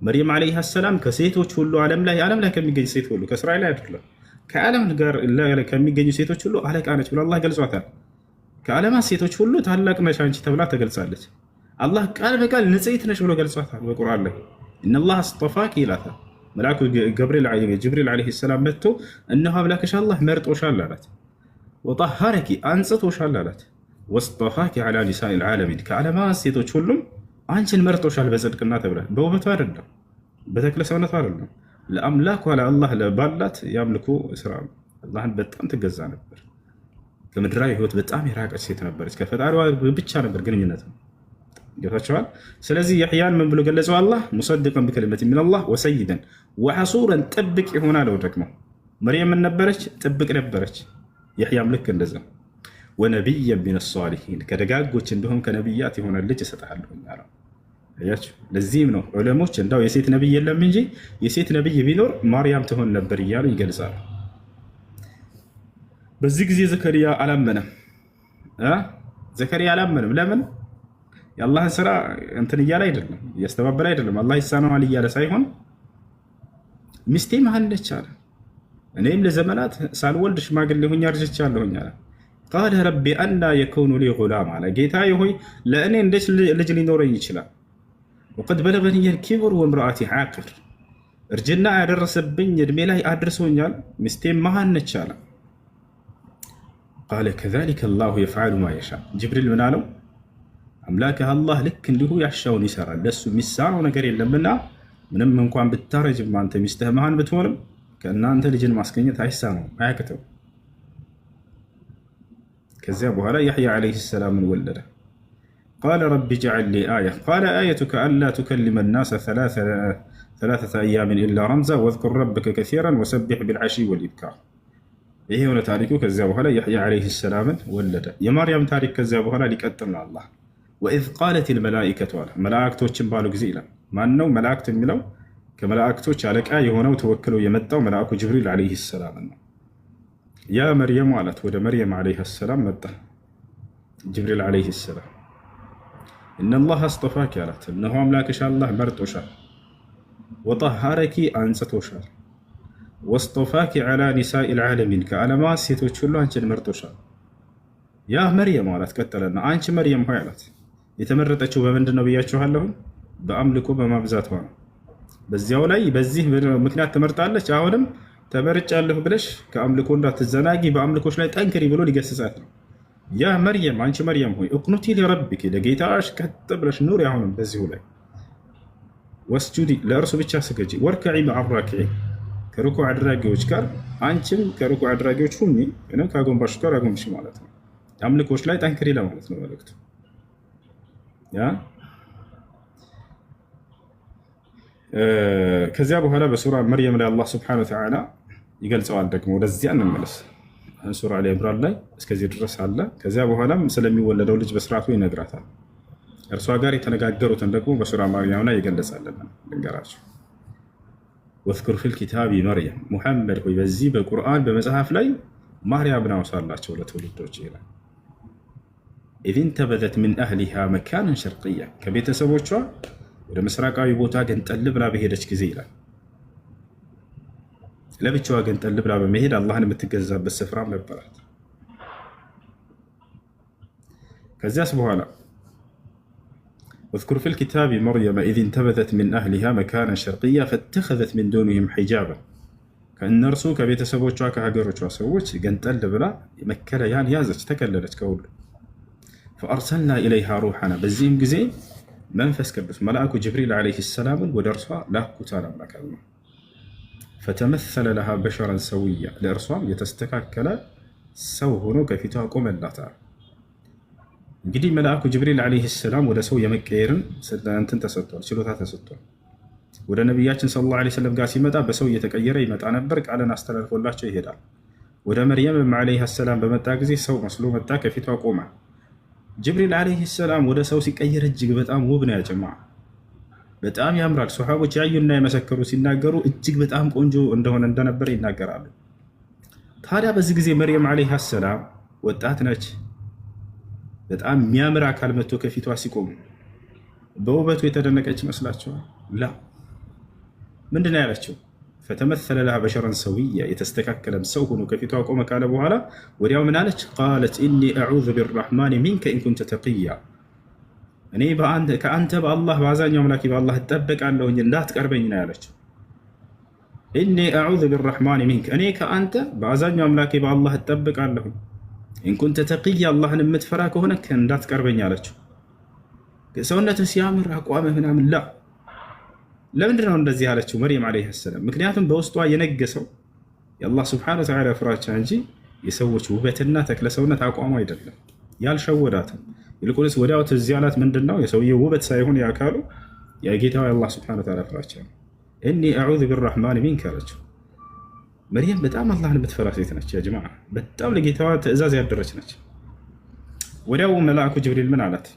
መርየም ዓለይሃ ሰላም ከሴቶች ሁሉ ዓለም ላይ ከሚገኙ ሴት ሁሉ ከእስራኤል አይደለም ከዓለም ጋር ከሚገኙ ሴቶች ሁሉ አለቃ ነች ብሎ አላህ ገልጿታል። ከዓለማት ሴቶች ሁሉ ታላቅ ነሽ አንቺ ተብላ ተገልጻለች። አላህ ቃል በቃል ንጽሕት ነሽ ብሎ ገልጿታል በቁርአን ላይ። ኢነላህ አስጠፋኪ ይላታል። መልአኩ ጅብሪል ዓለይሂ ሰላም መጥቶ እነሆ አምላክሽ አላህ መርጦሻል አላት። ወጠሃረኪ አንጽቶሻል አላት። ወስጠፋኪ ዓላ ኒሳኢል ዓለሚን፣ ከዓለማት ሴቶች ሁሉም አንቺን መርጦሻል በጽድቅና ተብላ። በውበቱ አይደለም፣ በተክለ ሰውነቱ አይደለም፣ ለአምላኳ ለአላህ ባላት የአምልኮ ስራ አላህን በጣም ትገዛ ነበር። ከምድራዊ ህይወት በጣም የራቀች ሴት ነበረች። ከፈጣሪዋ ብቻ ነበር ግንኙነት ነው። ገብታችኋል? ስለዚህ የሕያን ምን ብሎ ገለጸው? አላህ ሙሰድቀን ቢከሊመት ሚነላህ ወሰይደን ወሐሱረን ጥብቅ ይሆናል። ደግሞ መርየም ምን ነበረች? ጥብቅ ነበረች። يحيى ملك እንደዛ ونبيا من الصالحين ከደጋጎች እንደሆም ከነብያት የሆነ ልጅ እሰጥሃለሁ አለው። አያችሁ ለዚህም ነው ዑለሞች እንዳው የሴት ነብይ የለም እንጂ የሴት ነብይ ቢኖር ማርያም ትሆን ነበር እያሉ ይገልጻሉ። በዚህ ጊዜ ዘከሪያ አላመነም። ዘከሪያ አላመነም። ለምን? የአላህን ስራ እንትን እያለ አይደለም፣ እያስተባበለ አይደለም። አላህ ይሳነዋል እያለ ሳይሆን ሚስቴ መሀል ነች አለ። እኔም ለዘመናት ሳልወልድ ሽማግሌ ሆኜ አርጅቻለሁኝ አለ። ቃለ ረቢ አና የኩኑ ሊ ጉላም አለ። ጌታዬ ሆይ ለእኔ እንዴት ልጅ ሊኖረኝ ይችላል? ወቀድ በለገኒ ልኪብር ወምርአቲ ዓቅር፣ እርጅና ያደረሰብኝ እድሜ ላይ አድርሶኛል፣ ሚስቴም መሀል ነች አለ። ቃለ ከዛሊከ አላሁ የፍዓሉ ማ የሻ። ጅብሪል ምን አለው? አምላክህ አላህ ልክ እንዲሁ ያሻውን ይሰራል፣ ለሱ የሚሳነው ነገር የለምና ምንም እንኳን ብታረጅም አንተ ሚስትህ መሀን ብትሆንም ከእናንተ ልጅን ማስገኘት አይሳነው አያቅተው። ከዚያ በኋላ ያሕያ ዓለይሂ ሰላምን ወለደ። ቃለ ረቢ ጅዐል ሊ አያ ቃለ አየቱከ አላ ቱከሊመ ናሰ ሰላሰተ አያምን ኢላ ረምዛ ወዝኩር ረበከ ከሲራን ወሰቢሕ ቢልዓሺይ ወልኢብካር። ይሄ የሆነ ታሪኩ። ከዚያ በኋላ ያሕያ ዓለይሂ ሰላምን ወለደ። የማርያም ታሪክ ከዚያ በኋላ ሊቀጥል ነው። አላህ ወኢዝ ቃለት ልመላኢከቱ አለ መላእክቶችን ባሉ ጊዜ ይላል። ማን ነው መላእክት የሚለው? ከመላእክቶች አለቃ የሆነው ተወክለው የመጣው መልአኩ ጅብሪል ዓለይሂ ሰላም ነው። ያ መርየም አላት። ወደ መርየም ዓለይሃ ሰላም መጣ ጅብሪል ዓለይሂ ሰላም። እነላህ አስጠፋኪ አላት። እነሆ አምላክሽ አላህ መርጦሻል፣ ወጠሃረኪ አንጽቶሻል፣ ወስጠፋኪ ዓላ ኒሳኢ ልዓለሚን ከዓለማት ሴቶች ሁሉ አንቺን መርጦሻል። ያ መርየም አላት። ቀጠለና አንቺ መርየም ሆይ አላት። የተመረጠችው በምንድን ነው ብያችኋለሁ? በአምልኮ በማብዛቷ ነው። በዚያው ላይ በዚህ ምክንያት ትመርጣለች። አሁንም ተመርጫለሁ ብለሽ ከአምልኮ እንዳትዘናጊ በአምልኮች ላይ ጠንክሪ ብሎ ሊገስጻት ነው። ያ መርየም አንቺ መርየም ሆይ እቅኑቲ ሊረቢኪ ለጌታሽ ቀጥ ብለሽ ኑሪ። አሁንም በዚሁ ላይ ወስጁዲ ለእርሱ ብቻ ስገጂ፣ ወርከዒ መዓ ራኪዒን ከሩኩዕ አድራጊዎች ጋር አንቺም ከሩኩዕ አድራጊዎች ሁኚ፣ ከአጎንባሾች ጋር አጎንብሽ ማለት ነው። አምልኮች ላይ ጠንክሪ ለማለት ነው መልእክቱ። ከዚያ በኋላ በሱራ መርየም ላይ አላህ ስብሐነሁ ወተዓላ ይገልጸዋል። ደግሞ ወደዚያ እንመለስ። ሱራ አሊ ኢምራን ላይ እስከዚህ ድረስ አለ። ከዚያ በኋላም ስለሚወለደው ልጅ በስርዓቱ ይነግራታል። እርሷ ጋር የተነጋገሩትን ደግሞ በሱራ መርየም ላይ ይገለጻለን። ልንገራቸው። ወዝኩር ፊል ኪታቢ መርየም፣ ሙሐመድ ሆይ በዚህ በቁርአን በመጽሐፍ ላይ ማርያምን አውሳላቸው ለትውልዶች ይላል። ኢዝ እንተበዘት ሚን አህሊሃ መካነን ሸርቅያ ከቤተሰቦቿ ወደ ምስራቃዊ ቦታ ገንጠል ብላ በሄደች ጊዜ ይላል። ለብቻዋ ገንጠል ብላ በመሄድ አላህን የምትገዛበት ስፍራም ነበራት። ከዚያስ በኋላ ወዝኩር ፊል ኪታቢ መርየም ኢዝ እንተበዘት ሚን አህሊሃ መካነን ሸርቅያ ፈተኸዘት ሚን ዱኒሂም ሒጃበን ከእነርሱ ከቤተሰቦቿ ከሀገሮቿ ሰዎች ገንጠል ብላ መከለያን ያዘች፣ ተከለለች ከሁሉ። ፈአርሰልና ኢለይሃ ሩሐና በዚህም ጊዜ መንፈስ ቅዱስ መልአኩ ጅብሪል ዓለይሂ ሰላምን ወደ እርሷ ላኩት አላማካል ነው። ፈተመሰለ ለሃ በሸረን ሰውያ ለእርሷም የተስተካከለ ሰው ሆኖ ከፊቷ ቆመላታል። እንግዲህ መልአኩ ጅብሪል ዓለይሂ ሰላም ወደ ሰው የመቀየርን እንትን ተሰጥቷል፣ ችሎታ ተሰጥቷል። ወደ ነቢያችን ሰለላሁ ዓለይሂ ወሰለም ጋር ሲመጣ በሰው እየተቀየረ ይመጣ ነበር። ቃልን አስተላልፎላቸው ይሄዳል። ወደ መርየም ዓለይሃ ሰላም በመጣ ጊዜ ሰው መስሎ መጣ፣ ከፊቷ ቆመ። ጅብሪል ዓለይሂ ሰላም ወደ ሰው ሲቀየር እጅግ በጣም ውብ ነው። ያጀማ በጣም ያምራል። ሶሐቦች ያዩና የመሰከሩ ሲናገሩ እጅግ በጣም ቆንጆ እንደሆነ እንደነበር ይናገራሉ። ታዲያ በዚህ ጊዜ መርየም ዓለይሃ ሰላም ወጣት ነች። በጣም የሚያምር አካል መጥቶ ከፊቷ ሲቆም በውበቱ የተደነቀች ይመስላችኋል? ላ ምንድን ነው ያለችው? ፈተመሰለ ለሃ በሸረን ሰውያ የተስተካከለም ሰው ሆኖ ከፊቷ ቆመ ካለ በኋላ ወዲያው ምን አለች? ቃለት ኢኒ አዑዙ ቢረሕማን ሚንከ ኢን ኩንተ ተቅያ እኔ ከአንተ በአላህ በአዛኛው አምላኬ በአላህ እጠበቃለሁኝ እንዳትቀርበኝ ነው ያለችው። ኢኒ አዑዙ ቢረሕማን ሚንከ እኔ ከአንተ በአዛኛው አምላኬ በአላህ እጠበቃለሁኝ ኢን ኩንተ ተቅያ አላህን የምትፈራ ከሆነ እንዳትቀርበኝ አለችው። ሰውነትህ ሲያምር አቋምህ ምናምን ላ ለምንድን ነው እንደዚህ ያለችው መርየም ዓለይሃ ሰላም? ምክንያቱም በውስጧ የነገሰው የአላህ ስብሐነሁ ወተዓላ ፍራቻ እንጂ የሰዎች ውበትና ተክለ ሰውነት አቋሙ አይደለም። ያልሸወዳትም ይልቁንስ ወዲያው ትዝ ያላት ምንድን ነው? የሰውየው ውበት ሳይሆን ያካሉ የጌታው የአላህ ስብሐነሁ ወተዓላ ፍራቻ ነው። እኒ አዑዙ ቢረሕማን ሚንከ አለችው። መርየም በጣም አላህን የምትፈራ ሴት ነች። ያ ጀማዓ በጣም ለጌታዋ ትእዛዝ ያደረች ነች። ወዲያው መልአኩ ጅብሪል ምን አላት?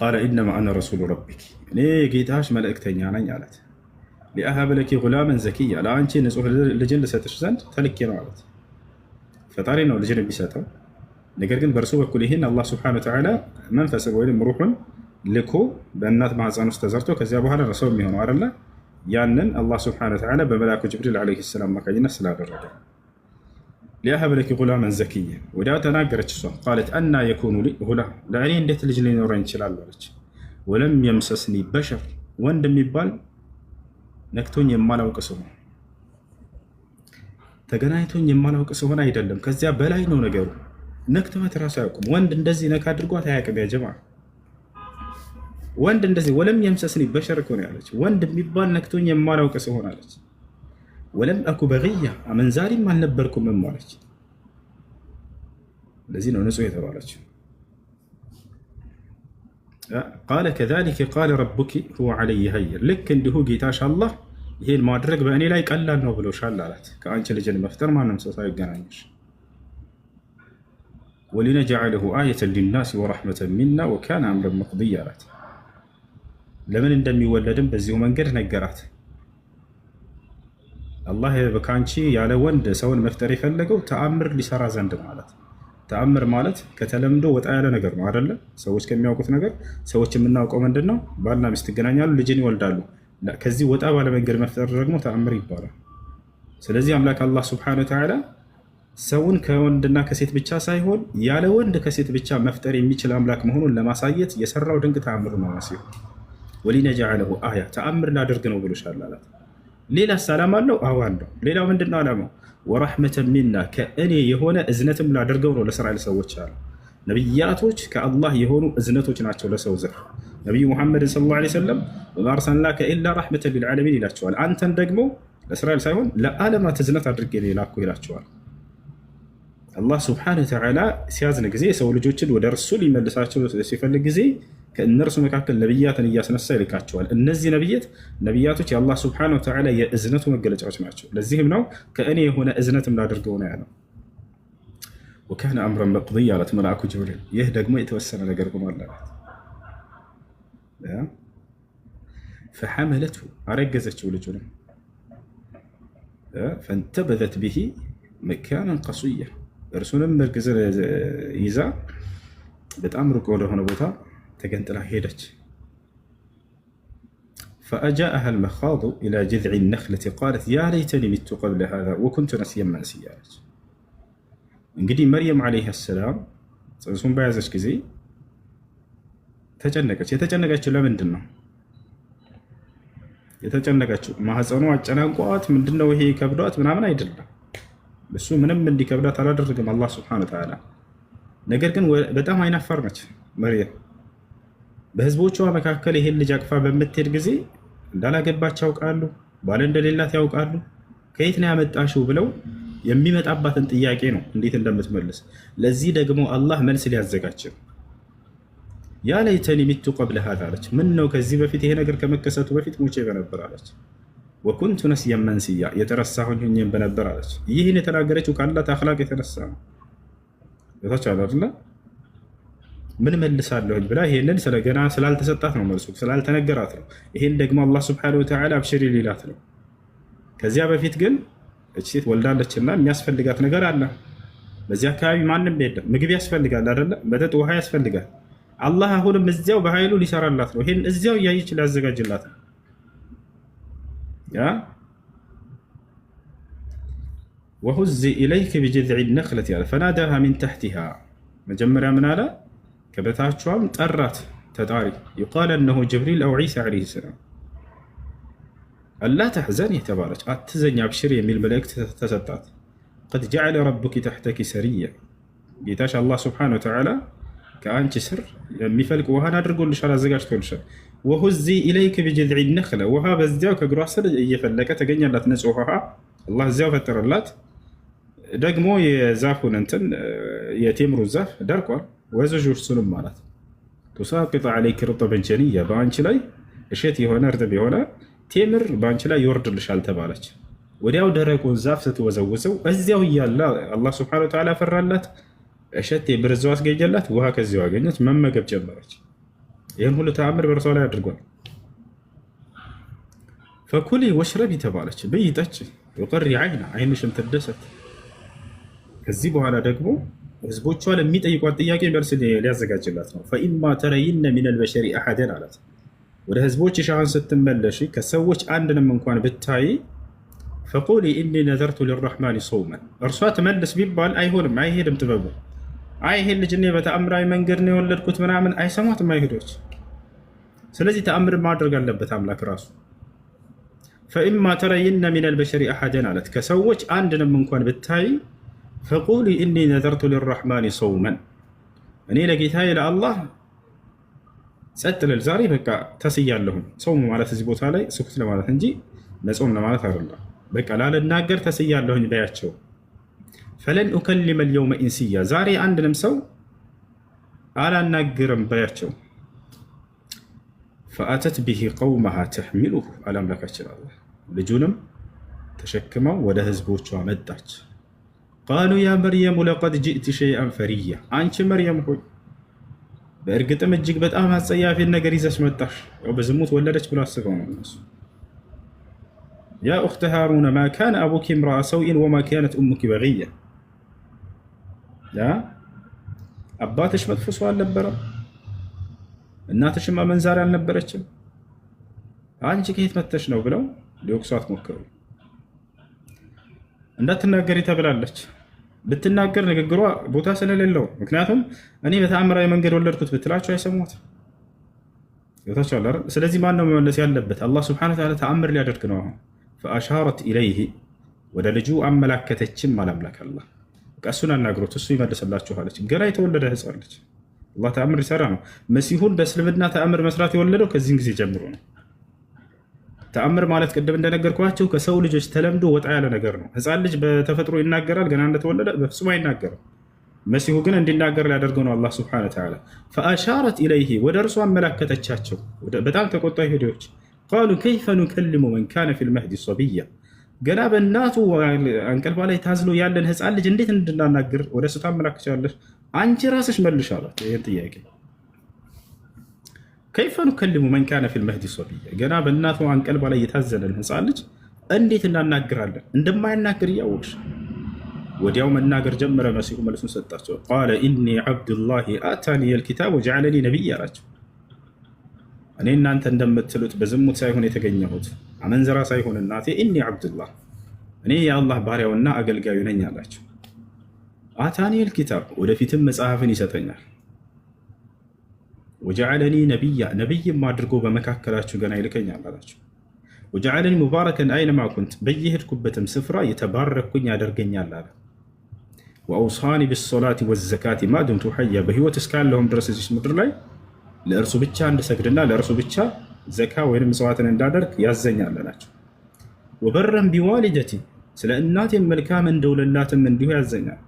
ቃለ ኢነማ አነ ረሱሉ ረቢክ፣ እኔ ጌታሽ መልእክተኛ ነኝ አላት። ሊአሀበ ለኪ ጉላመን ዘኪያ፣ ለአንቺ ንጹሕ ልጅን ልሰጥሽ ዘንድ ተልኬ ነው አላት። ፈጣሪ ነው ልጅን የሚሰጠው። ነገር ግን በእርሱ በኩል ይህን አላህ ስብሐነሁ ወተዓላ መንፈስ ወይም ሩሑን ልኮ በእናት ማህፀን ውስጥ ተዘርቶ ከዚያ በኋላ ነው ሰው የሚሆነው አይደለ? ያንን አላህ ስብሐነሁ ወተዓላ በመልአኩ ጅብሪል ዓለይሂ ሰላም አማካኝነት ስላደረገ ሊአሀበ ለኪ ጉላመን ዘኪያ። ወዲያው ተናገረች እሷ ቃለት አና የኩኑ ሊ ጉላም፣ ለእኔ እንዴት ልጅ ሊኖረኝ ይችላል አለች። ወለም የምሰስኒ በሸር፣ ወንድ የሚባል ነክቶኝ የማላውቅ ሲሆን ተገናኝቶኝ የማላውቅ ሲሆን አይደለም፣ ከዚያ በላይ ነው ነገሩ። ነክተዋት እራሱ አያውቁም። ወንድ እንደዚህ ነካ አድርጓት አያውቅም። ያ ጀማዓ ወንድ እንደዚህ ወለም የምሰስኒ በሸር እኮ ነው ያለች። ወንድ የሚባል ነክቶኝ የማላውቅ ሲሆን አለች። ወለም አኩ በግያ፣ አመንዛሪም አልነበርኩም አለች። ለዚህ ነው ንጹሕ የተባለችው። ቃለ ከዛሊከ ቃለ ረቡኪ ሁወ ዐለይሂ ሀይን፣ ልክ እንዲሁ ጌታሽ አላህ ይሄን ማድረግ በእኔ ላይ ቀላል ነው ብሎሻል አላት። ከአንቺ ልጅን መፍጠር ማንም ሰው ሳይገናኝሽ። ወሊነጅዐለሁ አየተን ሊናሲ ወረሕመተን ሚና ወካነ አምረን መቅድያ አላት። ለምን እንደሚወለድም በዚሁ መንገድ ነገራት። አላህ ከአንቺ ያለ ወንድ ሰውን መፍጠር የፈለገው ተአምር ሊሰራ ዘንድ ማለት። ተአምር ማለት ከተለምዶ ወጣ ያለ ነገር ነው አይደለ? ሰዎች ከሚያውቁት ነገር ሰዎች የምናውቀው ምንድን ነው? ባልና ሚስት ይገናኛሉ፣ ልጅን ይወልዳሉ። ከዚህ ወጣ ባለ መንገድ መፍጠር ደግሞ ተአምር ይባላል። ስለዚህ አምላክ አላህ ሱብሓነሁ ወተዓላ ሰውን ከወንድና ከሴት ብቻ ሳይሆን ያለ ወንድ ከሴት ብቻ መፍጠር የሚችል አምላክ መሆኑን ለማሳየት የሰራው ድንቅ ተአምር ነው መሲሁ። ወሊነጅዐለሁ አያ፣ ተአምር ላደርግ ነው ብሎሻል አላት። ሌላስ ዓላማ አለው? አዎ አለው። ሌላው ምንድን ነው ዓላማው? ወረሕመተን ሚና፣ ከእኔ የሆነ እዝነትም ላደርገው ነው ለእስራኤል ሰዎች አሉ። ነቢያቶች ከአላህ የሆኑ እዝነቶች ናቸው ለሰው ዘር። ነቢዩ ሙሐመድን ሰለላሁ ዐለይሂ ወሰለም ወማ አርሰልናከ ኢላ ረሕመተን ሊልዓለሚን ይላቸዋል። አንተን ደግሞ ለእስራኤል ሳይሆን ለዓለማት እዝነት አድርጌ ላኩ ይላቸዋል። አላህ ስብሐነሁ ወተዓላ ሲያዝን ጊዜ የሰው ልጆችን ወደ እርሱ ሊመልሳቸው ሲፈልግ ጊዜ ከእነርሱ መካከል ነቢያትን እያስነሳ ይልካቸዋል። እነዚህ ነቢያቶች የአላህ ስብሐነሁ ወተዓላ የእዝነቱ መገለጫዎች ናቸው። ለዚህም ነው ከእኔ የሆነ እዝነትም ላደርገው ነው ያለው። ወካነ አምረን መቅድያ አላት መልአኩ ጅብሪል፣ ይህ ደግሞ የተወሰነ ነገር ሆኗል አላት። ፈሐመለትሁ፣ አረገዘችው ልጁንም። ፈንተበዘት ቢሂ መካነን ቀሱያ፣ እርሱንም እርግዝን ይዛ በጣም ሩቅ ወደሆነ ቦታ ተገንጥላ ሄደች። ፈአጃአሃ አልመኻዱ ኢላ ጅዝዒ ነኽለቲ ቃለት ያ ለይተኒ ሚቱ ቀብለ ሃዛ ወኩንቱ ነሲየን መንሲያ አለች። እንግዲህ መርየም ዓለይሃ ሰላም ጽንሱን በያዘች ጊዜ ተጨነቀች። የተጨነቀችው ለምንድን ነው የተጨነቀችው? ማህፀኗ አጨናንቋት ምንድነው ይሄ ከብዷት ምናምን አይደለም። እሱ ምንም እንዲከብዳት አላደረገም አላህ ሱብሓነሁ ወተዓላ። ነገር ግን በጣም አይናፋር ነች መርየም። በህዝቦቿ መካከል ይሄን ልጅ አቅፋ በምትሄድ ጊዜ እንዳላገባች ያውቃሉ፣ ባል እንደሌላት ያውቃሉ። ከየት ነው ያመጣሽው ብለው የሚመጣባትን ጥያቄ ነው እንዴት እንደምትመልስ። ለዚህ ደግሞ አላህ መልስ ሊያዘጋጅ ነው። ያ ለይተኒ ሚቱ ቀብለ ሃዛ አለች። ምን ነው ከዚህ በፊት ይሄ ነገር ከመከሰቱ በፊት ሞቼ በነበር አለች። ወኩንቱ ነሲየን መንሲያ፣ የተረሳሁኝ ሆኜም በነበር አለች። ይህን የተናገረችው ካላት አኽላቅ የተነሳ ነው። ታቻለ አይደል? ምን መልሳለሁኝ ብላ ይሄንን ስለገና ስላልተሰጣት ነው መልሱ፣ ስላልተነገራት ነው። ይሄን ደግሞ አላህ ሱብሓነሁ ወተዓላ አብሽሪ ሊላት ነው። ከዚያ በፊት ግን እቺ ሴት ወልዳለችና የሚያስፈልጋት ነገር አለ። በዚህ አካባቢ ማንም የለም። ምግብ ያስፈልጋል አይደለ? መጠጥ፣ ውሃ ያስፈልጋል። አላህ አሁንም እዚያው በኃይሉ ሊሰራላት ነው። ይሄን እዚያው እያየች ሊያዘጋጅላት ነው። ያ ወሁዚ ኢለይከ ቢጅዝዒ ነኽለቲ አለ ፈናዳሃ ሚን ተሕቲሃ። መጀመሪያ ምን አለ? ከበታቿም ጠራት ተጣሪ። ዩቃል እነሁ ጅብሪል አው ዒሳ ዓለይሂ ሰላም። አላ ተሕዘን የተባለች አትዘኝ አብሽር የሚል መልእክት ተሰጣት። ቀድ ጀዐለ ረቡኪ ተሕተኪ ሰርያ፣ ጌታሽ አላህ ሱብሓነሁ ወተዓላ ከአንቺ ስር የሚፈልቅ ውሃን አድርጎልሻል፣ አዘጋጅቶልሻል። ወሁዚ ኢለይከ ቢጅዝዒ ነኽለ፣ ውሃ በዚያው ከእግሯ ስር እየፈለቀ ተገኛላት፣ ንጹህ ውሃ አላህ እዚያው ፈጠረላት። ደግሞ የዛፉን እንትን የቴምሩ ዛፍ ደርቋል። ወዘዥ እርሱንም ማለት ቱሳቂጥ ዓለይክ ርጥበን ጀንያ፣ በአንቺ ላይ እሸት የሆነ እርጥብ የሆነ ቴምር በአንቺ ላይ ይወርድልሻል ተባለች። ወዲያው ደረቁን ዛፍ ስትወዘውዘው እዚያው እያለ አላህ ሱብሓነሁ ወተዓላ ፈራላት፣ እሸት ብርዛው አስገኘላት፣ ውሃ ከዚያው አገኘች፣ መመገብ ጀመረች። ይህን ሁሉ ተአምር በእርሷ ላይ አድርጓል። ፈኩሊ ወሽረቢ ተባለች፣ ብይ ጠጪ፣ ወቀሪ ዓይና ዓይንሽን ትደሰት። ከዚህ በኋላ ደግሞ ህዝቦቿ ለሚጠይቋት ጥያቄ መልስ ሊያዘጋጅላት ነው። ፈኢማ ተረይነ ሚነል በሸሪ አሐደን አላት። ወደ ህዝቦች ሻህን ስትመለሽ ከሰዎች አንድንም እንኳን ብታይ ፈቁሊ ኢኒ ነዘርቱ ሊረሕማን ሰውመን። እርሷ ትመልስ ቢባል አይሆንም፣ አይሄድም ጥበቡ። አይሄድ ልጅ እኔ በተአምራዊ መንገድ ነው የወለድኩት ምናምን አይሰማትም አይሁዶች። ስለዚህ ተአምር ማድረግ አለበት አምላክ ራሱ። ፈኢማ ተረይነ ሚነል በሸሪ አሐደን አላት። ከሰዎች አንድንም እንኳን ብታይ ፈቁሊ ኢኒ ነዘርቱ ሊረሕማን ሰውመን፣ እኔ ለጌታዬ ለአላህ ጸጥ ልል ዛሬ በቃ ተስያለሁኝ። ሰውም ማለት እዚህ ቦታ ላይ ስኩት ለማለት እንጂ ለጾም ለማለት አይደለም። በቃ ላልናገር ተስያለሁኝ በያቸው። ፈለን ኡከሊመ ልየውመ ኢንስያ፣ ዛሬ አንድንም ሰው አላናግርም በያቸው። ፈአተት ብሂ ቀውመሃ ተሕሚሉሁ፣ አላምላካችን አላህ ልጁንም ተሸክመው ወደ ህዝቦቿ መጣች። ቃሉ ያ መርየሙ ለቀድ ጅእቲ ሸይአን ፈሪያ፣ አንቺ መርየም ሆይ በእርግጥም እጅግ በጣም አጸያፊን ነገር ይዘሽ መጣሽ። በዝሙት ወለደች ብሎ አስበው ነው እነሱ። ያ ኡኽተ ሃሩነ ማ ካነ አቡኪ እምረአ ሰውኢን ወማ ካነት ኡሙኪ በግያ፣ አባትሽ መጥፎ ሰው አልነበረም፣ እናትሽም አመንዛሪ አልነበረችም፣ አንቺ ከየት መጥተሽ ነው ብለው ሊወቅሷት ሞከሩ። እንዳትናገሪ ተብላለች። ብትናገር ንግግሯ ቦታ ስለሌለው፣ ምክንያቱም እኔ በተአምራዊ መንገድ ወለድኩት ብትላቸው አይሰሙት። ስለዚህ ማን ነው መመለስ ያለበት? አላህ ሱብሓነሁ ወተዓላ ተአምር ሊያደርግ ነው። አሁን ፈአሻረት ኢለይህ፣ ወደ ልጁ አመላከተችም አላምላክ አላህ። እሱን አናግሮት እሱ ይመልስላችኋለች። ገና የተወለደ ህፃን ልጅ አላህ ተአምር ሊሰራ ነው። መሲሁን በእስልምና ተአምር መስራት የወለደው ከዚህን ጊዜ ጀምሮ ነው። ተአምር ማለት ቅድም እንደነገርኳቸው ከሰው ልጆች ተለምዶ ወጣ ያለ ነገር ነው። ህፃን ልጅ በተፈጥሮ ይናገራል፣ ገና እንደተወለደ በፍጹም አይናገርም። መሲሁ ግን እንዲናገር ሊያደርገው ነው አላህ ሱብሓነሁ ወተዓላ። ፈአሻረት ኢለይህ፣ ወደ እርሱ አመላከተቻቸው። በጣም ተቆጣ ይሁዶች። ቃሉ ከይፈ ኑከሊሙ መን ካነ ፊል መህዲ ሰቢያ፣ ገና በእናቱ አንቀልባ ላይ ታዝሎ ያለን ህፃን ልጅ እንዴት እንድናናግር ወደ እሱ ታመላክቻለሽ? አንቺ ራስሽ መልሽ አላት ይህን ጥያቄ። ከይፈ ኑከሊሙ መን ካነ ፊል መህዲ ሰቢያ፣ ገና በእናቱ አንቀልባ ላይ የታዘለን ህፃን ልጅ እንዴት እናናግራለን? እንደማይናገር እያወቅሽ። ወዲያው መናገር ጀመረ። መሲሁ መልሱን ሰጣቸው። ቃለ ኢኒ ዓብዱላሂ አታኒየል ኪታብ ወጀዐለኒ ነቢይ አላቸው። እኔ እናንተ እንደምትሉት በዝሙት ሳይሆን የተገኘሁት አመንዘራ ሳይሆን እናቴ ኢኒ ዓብዱላህ፣ እኔ የአላህ ባሪያውና አገልጋዩ ነኝ አላቸው። አታኒየል ኪታብ፣ ወደፊትም መጽሐፍን ይሰጠኛል። ወጀዐለኒ ነቢያ፣ ነቢይም አድርጎ በመካከላችሁ ገና ይልከኛል አላቸው። ወጀዐለኒ ሙባረከን አይነማ ኩንት፣ በየሄድኩበትም ስፍራ የተባረኩኝ ያደርገኛል አለ። ወአውሳኒ ቢሶላቲ ወዘካቲ ማ ዱምቱ ሐያ፣ በህይወት እስካለሁም ድረስ እዚህ ምድር ላይ ለእርሱ ብቻ እንድሰግድና ለእርሱ ብቻ ዘካ ወይም ምጽዋትን እንዳደርግ ያዘኛል አላቸው። ወበረን ቢዋሊደቲ፣ ስለ እናቴም መልካም እንደውልላትም እንዲሁ ያዘኛል።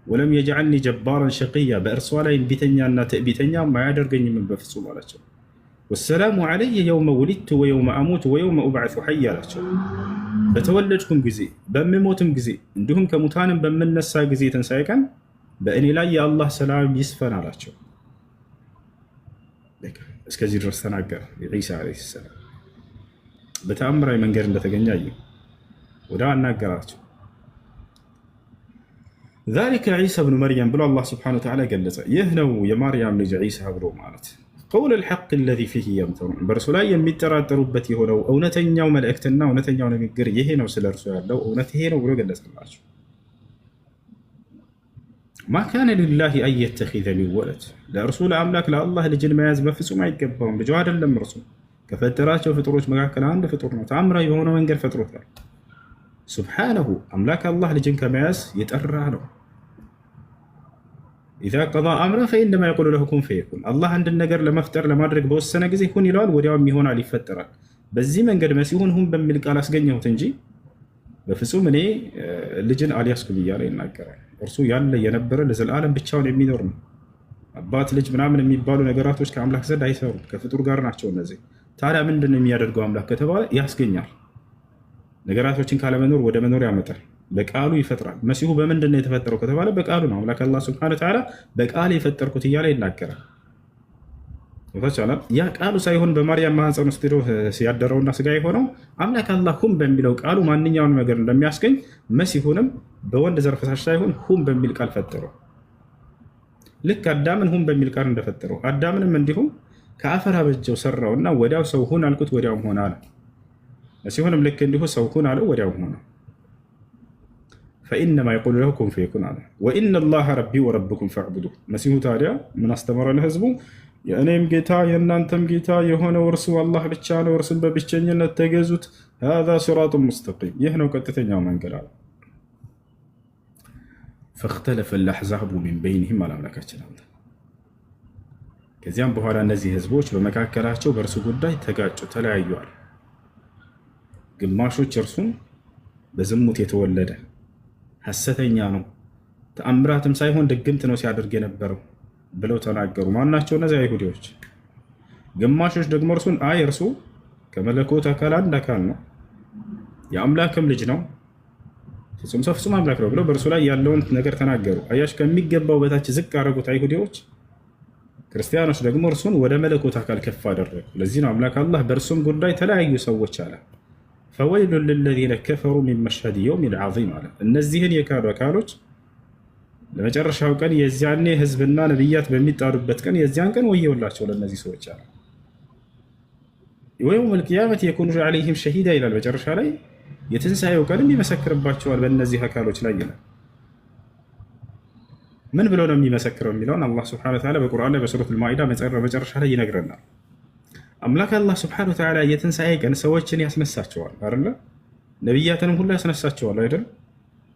ወለም የጅዐልኒ ጀባራን ሸቅያ፣ በእርሷ ላይ እምቢተኛና ትዕቢተኛ አያደርገኝም በፍጹም አላቸው። ወሰላሙ ዐለየ የውመ ውሊድቱ ወየውመ አሙቱ ወየውመ ኡብዐሱ ሐያ አላቸው። በተወለድኩም ጊዜ በምሞትም ጊዜ እንዲሁም ከሙታንም በምነሳ ጊዜ ትንሣኤ ቀን በእኔ ላይ የአላህ ሰላም ይስፈን አላቸው። እስከዚህ ድረስ ተናገረ። ዒሳ ዓለይሂ ሰላም በተአምራዊ መንገድ እንደተገኘ አየ። ወደ አናገራቸው። ዛሊከ ዒሳ ብኑ መርየም ብሎ አላህ ሱብሓነሁ ወተዓላ ገለጸ። ይህ ነው የማርያም ልጅ ዒሳ ብሎ ማለት ቀውል ልሐቅ ለዚ ፊህ የምተሩን፣ በእርሱ ላይ የሚጠራጠሩበት የሆነው እውነተኛው መልእክትና እውነተኛው ንግግር ይሄ ነው፣ ስለ እርሱ ያለው እውነት ይሄ ነው ብሎ ገለጸላቸው። ማ ካነ ሊላሂ አን የተኺዘ ሚን ወለድ፣ ለእርሱ ለአምላክ ለአላህ ልጅን መያዝ በፍጹም አይገባውም። ልጁ አይደለም፣ እርሱ ከፈጠራቸው ፍጡሮች መካከል አንድ ፍጡር ነው። ተአምራዊ በሆነ መንገድ ፈጥሮታል። ሱብሓነሁ፣ አምላክ አላህ ልጅን ከመያዝ የጠራ ነው። ኢዛ ቀዳ አምረን ፈኢነማ የቁሉ ለሁ ኩን ፈየኩን፣ አላህ አንድን ነገር ለመፍጠር ለማድረግ በወሰነ ጊዜ ሁን ይለዋል፣ ወዲያውም ይሆናል፣ ይፈጠራል። በዚህ መንገድ መሲሁን ሁን በሚል ቃል አስገኘሁት እንጂ በፍጹም እኔ ልጅን አልያዝኩም እያለ ይናገራል። እርሱ ያለ የነበረ ለዘላለም ብቻውን የሚኖር ነው። አባት ልጅ ምናምን የሚባሉ ነገራቶች ከአምላክ ዘንድ አይሰሩም፣ ከፍጡር ጋር ናቸው እነዚህ። ታዲያ ምንድን ነው የሚያደርገው አምላክ ከተባለ ያስገኛል። ነገራቶችን ካለመኖር ወደ መኖር ያመጣል። በቃሉ ይፈጥራል። መሲሁ በምንድን ነው የተፈጠረው ከተባለ በቃሉ ነው። አምላክ አላህ ሱብሓነሁ ወተዓላ በቃል የፈጠርኩት እያለ ይናገራል። ያ ቃሉ ሳይሆን በማርያም ማህፀን ውስጥ ሄዶ ያደረውና ስጋ የሆነው አምላክ አላህ ሁም በሚለው ቃሉ ማንኛውንም ነገር እንደሚያስገኝ መሲሁንም በወንድ ዘር ፈሳሽ ሳይሆን ሁም በሚል ቃል ፈጠረው። ልክ አዳምን ሁም በሚል ቃል እንደፈጠረው አዳምንም እንዲሁም ከአፈር አበጀው ሰራውና ወዲያው ሰው ሁን አልኩት ወዲያውም ሆነ አለ። መሲሁንም ልክ እንዲሁ ሰው ሁን አለው ወዲያውም ሆነ። ፈኢነማ የቁሉ ለሁ ኩን ፈየኩን አለ። ወኢነ ላሀ ረቢ ወረብኩም ፈዕቡዱ። መሲሁ ታዲያ ምን አስተማረ ለህዝቡ? የእኔም ጌታ የእናንተም ጌታ የሆነው እርሱ አላህ ብቻ ነው፣ እርሱን በብቸኝነት ተገዙት። ሃዛ ሲራጡን ሙስተቂም፣ ይህ ነው ቀጥተኛው መንገድ አለ። ፈኽተለፈ አልአሕዛቡ ሚን በይኒሂም አለ አምላካችን አለ። ከዚያም በኋላ እነዚህ ህዝቦች በመካከላቸው በእርሱ ጉዳይ ተጋጩ፣ ተለያዩአል። ግማሾች እርሱን በዝሙት የተወለደ ሐሰተኛ ነው፣ ተአምራትም ሳይሆን ድግምት ነው ሲያደርግ የነበረው ብለው ተናገሩ። ማናቸው? እነዚያ አይሁዲዎች። ግማሾች ደግሞ እርሱን አይ እርሱ ከመለኮት አካል አንድ አካል ነው፣ የአምላክም ልጅ ነው፣ ፍጹም ሰው ፍጹም አምላክ ነው ብለው በእርሱ ላይ ያለውን ነገር ተናገሩ። አያሽ፣ ከሚገባው በታች ዝቅ አደረጉት አይሁዲዎች። ክርስቲያኖች ደግሞ እርሱን ወደ መለኮት አካል ከፍ አደረጉ። ለዚህ ነው አምላክ አላህ በእርሱም ጉዳይ ተለያዩ ሰዎች አለ። ፈወይሉን ልለዚነ ከፈሩ ሚን መሽሀድ የውሚል ዐዚም አለ። እነዚህን የካዱ አካሎች ለመጨረሻው ቀን የዚያኔ ህዝብና ነቢያት በሚጣሉበት ቀን የዚያን ቀን ወየውላቸው ለእነዚህ ሰዎች አለ። ወየውመል ቂያመት የኩኑ ዐለይሂም ሸሂዳ ይላል። መጨረሻ ላይ የትንሣኤው ቀንም ይመሰክርባቸዋል በእነዚህ አካሎች ላይ ይላል። ምን ብሎ ነው የሚመሰክረው የሚለውን አላህ ሱብሓነሁ ወተዓላ በቁርአን ላይ በሱረቱል ማኢዳ መጨረሻ ላይ ይነግረናል። አምላክ አላህ ሱብሓነሁ ወተዓላ የትንሣኤ ቀን ሰዎችን ያስነሳቸዋል አይደለ? ነቢያትንም ሁሉ ያስነሳቸዋል አይደል?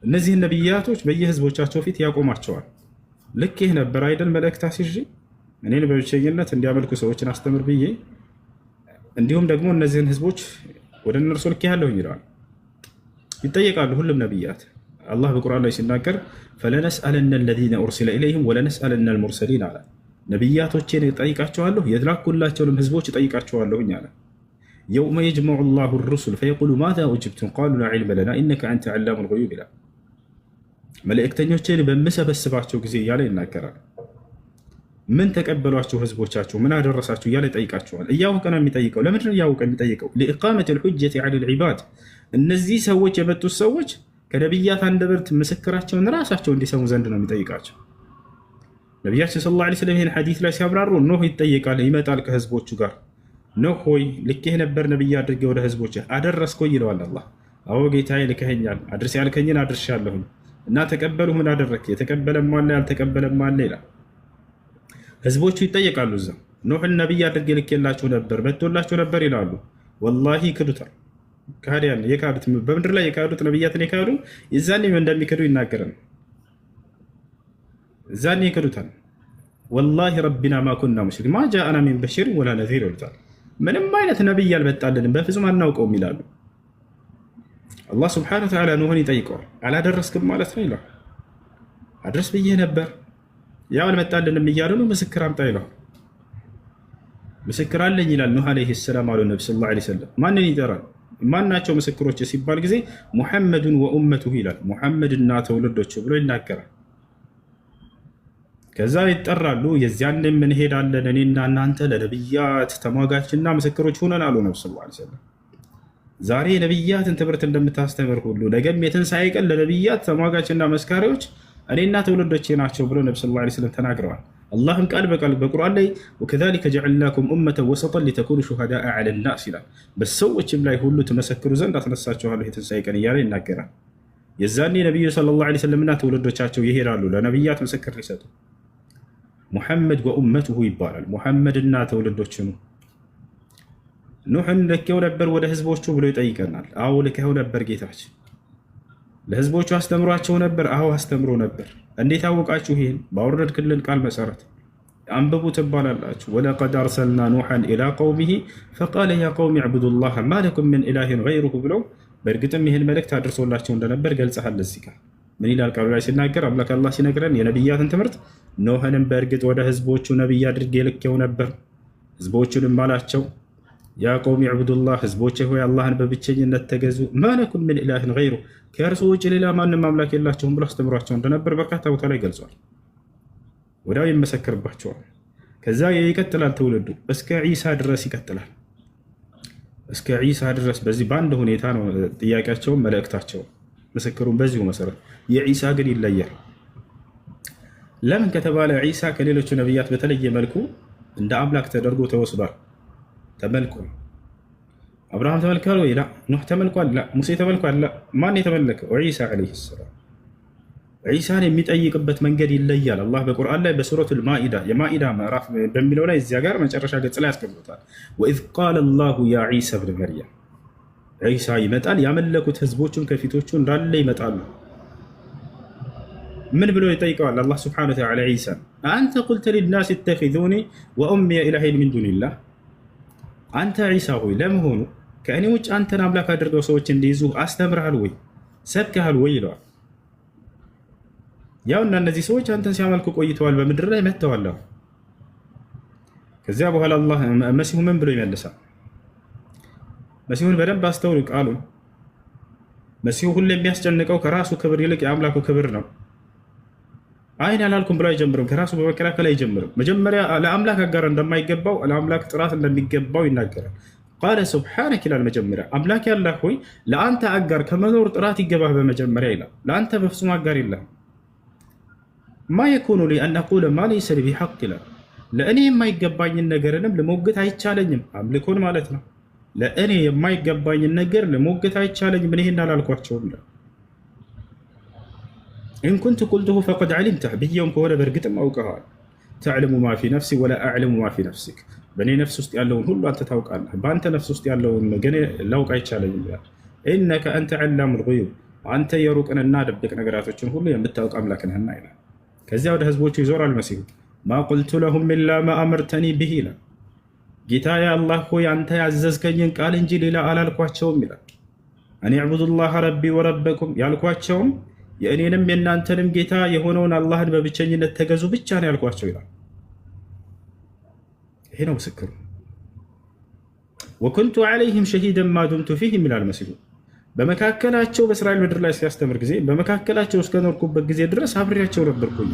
እነዚህን ነቢያቶች በየህዝቦቻቸው ፊት ያቆማቸዋል። ልክ ይህ ነበር አይደል? መልእክት አስይዤ እኔን በብቸኝነት እንዲያመልኩ ሰዎችን አስተምር ብዬ እንዲሁም ደግሞ እነዚህን ህዝቦች ወደ እነርሱ ልክ ያለሁኝ ይለዋል። ይጠየቃሉ ሁሉም ነቢያት። አላህ በቁርአን ላይ ሲናገር ፈለነስአለነ አለዚነ ኡርሲለ ኢለይሂም ወለነስአለነ አልሙርሰሊን አለ። ነቢያቶቼን እጠይቃቸዋለሁ፣ የላኩላቸውንም ህዝቦች እጠይቃቸዋለሁኝ አለ። የውመ የጅመዑ ላሁ ሩሱል ፈየቁሉ ማዛ ኡጅብቱም ቃሉ ላ ዒልመ ለና ኢነከ አንተ ዐላሙል ጉዩብ ይላል። መልእክተኞችን በምሰበስባቸው ጊዜ እያለ ይናገራል። ምን ተቀበሏቸው ህዝቦቻቸው፣ ምን አደረሳቸው እያለ ይጠይቃቸዋል። እያወቀ ነው የሚጠይቀው። ለምንድን ነው እያወቀ የሚጠይቀው? ሊኢቃመት ልሑጀት ዐለል ዒባድ። እነዚህ ሰዎች የመጡት ሰዎች ከነቢያት አንደበት ምስክራቸውን ራሳቸው እንዲሰሙ ዘንድ ነው የሚጠይቃቸው። ነቢያችን ሰለላሁ ዐለይሂ ወሰለም ይህን ሐዲስ ላይ ሲያብራሩ ኖህ ይጠየቃል፣ ይመጣል ከህዝቦቹ ጋር። ኖህ ሆይ ልኬህ ነበር ነቢይ አድርጌ ወደ ህዝቦች አደረስኮ ይለዋል አላህ። አዎ ጌታዬ ልከኸኛል፣ አድርስ ያልከኝን አድርሻለሁኝ። እና ተቀበሉ፣ ምን አደረክ? የተቀበለም አለ ያልተቀበለም አለ ይላል። ህዝቦቹ ይጠየቃሉ። እዛ ኖህን ነቢይ አድርጌ ልኬላቸው ነበር መጥቶላቸው ነበር ይላሉ። ወላሂ ይክዱታል። ካዲያን የካዱት በምድር ላይ የካዱት ነቢያትን የካዱ የዛኔም እንደሚክዱ ይናገራል። ዛኔ ይክዱታል። ወላሂ ረቢና ማ ኩና ሙሽሪኪን ማ ጃአና ሚን በሺር ወላ ነዚር ይሉታል። ምንም አይነት ነቢይ አልመጣልንም በፍጹም አናውቀውም ይላሉ። አላህ ሱብሓነሁ ወተዓላ ኑህን ይጠይቀዋል። አላደረስክም ማለት ነው ይለዋል። አድረስ ብዬህ ነበር ያው አልመጣልንም እያሉ ነው። ምስክር አምጣ ይለዋል። ምስክር አለኝ ይላል ኑህ ዓለይሂ ሰላም አሉ ነቢ ሰለላሁ ዐለይሂ ወሰለም። ማንን ይጠራል? ማናቸው ምስክሮች ሲባል ጊዜ ሙሐመዱን ወኡመቱሁ ይላል። ሙሐመድና ትውልዶቹ ብሎ ይናገራል። ከዛ ይጠራሉ። የዚያንም እንሄዳለን እኔና እናንተ ለነቢያት ተሟጋችና ምስክሮች ሆነን አሉ ነቢ ሰለላሁ ዐለይሂ ወሰለም። ዛሬ ነቢያትን ትምህርት እንደምታስተምር ሁሉ ነገም የትንሣኤ ቀን ለነቢያት ተሟጋችና መስካሪዎች እኔና ትውልዶቼ ናቸው ብሎ ነቢ ሰለላሁ ዐለይሂ ወሰለም ተናግረዋል። አላህም ቃል በቃል በቁርአን ላይ ወከዛሊከ ጀዐልናኩም ኡመተን ወሰጠን ሊተኩኑ ሹሃዳአ ዐለ ናስ ይላል። በሰዎችም ላይ ሁሉ ትመሰክሩ ዘንድ አስነሳችኋለሁ የትንሣኤ ቀን እያለ ይናገራል። የዛኔ ነቢዩ ሰለላሁ ዐለይሂ ወሰለምና ትውልዶቻቸው ይሄዳሉ ለነቢያት ምስክር ሊሰጡ። ሙሐመድ ወኡመቱሁ ይባላል። ሙሐመድና ትውልዶች ነው። ኑሕን ልኬው ነበር ወደ ህዝቦቹ ብሎ ይጠይቀናል። አዎ ልኬው ነበር ጌታችን። ለህዝቦቹ አስተምሯቸው ነበር። አዎ አስተምሮ ነበር። እንዴት አወቃችሁ? ይሄን ባወረድክልን ቃል መሰረት አንብቡ ትባላላችሁ። ወለቀድ አርሰልና ኑሐን ኢላ ቀውሚሂ ፈቃለ ያ ቀውሚ ዕቡዱላህ ማ ለኩም ምን ኢላሂን ገይሩሁ ብለው በእርግጥም ይህን መልእክት አድርሶላቸው እንደነበር ገልጸሃል። እዚህ ጋር ምን ይላል ቃሉ ላይ ሲናገር አምላክ አላህ ሲነግረን የነቢያትን ትምህርት ኖህንም በእርግጥ ወደ ህዝቦቹ ነቢይ አድርጌ ልኬው ነበር። ህዝቦቹንም አላቸው ያ ቀውም ዕቡዱላህ ህዝቦቼ ሆይ አላህን በብቸኝነት ተገዙ፣ ማለኩም ምን ኢላህን ገይሩ ከእርሱ ውጭ ሌላ ማንም አምላክ የላቸውም ብሎ አስተምሯቸው እንደነበር በርካታ ቦታ ላይ ገልጿል። ወዲያው ይመሰክርባቸዋል። ከዛ ይቀጥላል ትውልዱ እስከ ዒሳ ድረስ ይቀጥላል። እስከ ዒሳ ድረስ በዚህ በአንድ ሁኔታ ነው ጥያቄያቸውን መልእክታቸው ምስክሩን በዚሁ መሰረት። የዒሳ ግን ይለያል። ለምን ከተባለ ዒሳ ከሌሎቹ ነቢያት በተለየ መልኩ እንደ አምላክ ተደርጎ ተወስዷል። ተመልኳል። አብርሃም ተመልኳል ወይ? ላ። ኑህ ተመልኳል? ላ። ሙሴ ተመልኳል? ላ። ማን የተመለከው? ዒሳ ዓለይሂ ሰላም። ዒሳን የሚጠይቅበት መንገድ ይለያል። አላህ በቁርአን ላይ በሱረቱል ማኢዳ የማኢዳ ምዕራፍ በሚለው ላይ እዚያ ጋር መጨረሻ ገጽ ላይ ያስቀምጡታል። ወኢዝ ቃለ አላሁ ያ ዒሳ ብን መርየም፣ ዒሳ ይመጣል፣ ያመለኩት ህዝቦቹን ከፊቶቹ እንዳለ ይመጣሉ። ምን ብሎ ይጠይቀዋል አላህ ስብሓነሁ ወተዓላ ዒሳን? አንተ ቁልተ ሊናስ ኢተኺዙኒ ወኡሚየ ኢላሂን ሚን ዱኒላህ፣ አንተ ዒሳ ሆይ ለመሆኑ ከእኔ ውጭ አንተን አምላክ አድርገው ሰዎች እንዲይዙ አስተምርሃል ወይ ሰብከሃል ወይ ይለዋል። ያውና እነዚህ ሰዎች አንተን ሲያመልኩ ቆይተዋል፣ በምድር ላይ መጥተዋል። ከዚያ በኋላ አላህ መሲሁ ምን ብሎ ይመልሳል? መሲሁን በደንብ አስተውሉ ቃሉን። መሲሁ ሁሉ የሚያስጨንቀው ከራሱ ክብር ይልቅ የአምላኩ ክብር ነው። አይን አላልኩም ብሎ አይጀምርም። ከራሱ በመከላከል አይጀምርም። መጀመሪያ ለአምላክ አጋር እንደማይገባው ለአምላክ ጥራት እንደሚገባው ይናገራል። ቃለ ሱብሓነክ ይላል። መጀመሪያ አምላክ ያላህ ሆይ ለአንተ አጋር ከመኖር ጥራት ይገባህ በመጀመሪያ ይላል። ለአንተ በፍጹም አጋር የለህም። ማ የኩኑ ሊ አን አቁለ ማ ለይሰ ሊ ቢሐቅ ይላል። ለእኔ የማይገባኝን ነገርንም ልሞግት አይቻለኝም። አምልኮን ማለት ነው። ለእኔ የማይገባኝን ነገር ልሞግት አይቻለኝም። ምን ይሄን አላልኳቸውም ይላል። ኢን ኩንቱ ቁልቱሁ ፈቀድ ዐሊምተህ ብዬውም ከሆነ በእርግጥም አውቀኸዋል። ተዕለሙ ማ ፊ ነፍሲ ወላ አዕለሙ ማ ፊ ነፍሲክ፣ በእኔ ነፍስ ውስጥ ያለውን ሁሉ አንተ ታውቃለህ፣ በአንተ ነፍስ ውስጥ ያለውን ግን ላውቅ አይቻለኝም ይላል። ኢነከ አንተ ዐላሙል ጉዩብ፣ አንተ የሩቅንና ድብቅ ነገራቶችን ሁሉ የምታውቅ አምላክ ነህና ይላል። ከዚያ ወደ ህዝቦቹ ይዞራል መሲሁ። ማ ቁልቱ ለሁም ኢላ ማ አመርተኒ ብሂ ይላል። ጌታዬ አላህ ሆይ አንተ ያዘዝከኝን ቃል እንጂ ሌላ አላልኳቸውም ይላል። አን ዕቡዱላህ ረቢ ወረበኩም ያልኳቸውም የእኔንም የእናንተንም ጌታ የሆነውን አላህን በብቸኝነት ተገዙ ብቻ ነው ያልኳቸው ይላል። ይሄ ነው ምስክሩ። ወኩንቱ ዐለይሂም ሸሂደን ማ ዱምቱ ፊህም ይላል መሲሁ። በመካከላቸው በእስራኤል ምድር ላይ ሲያስተምር ጊዜ በመካከላቸው እስከኖርኩበት ጊዜ ድረስ አብሬያቸው ነበርኩኝ።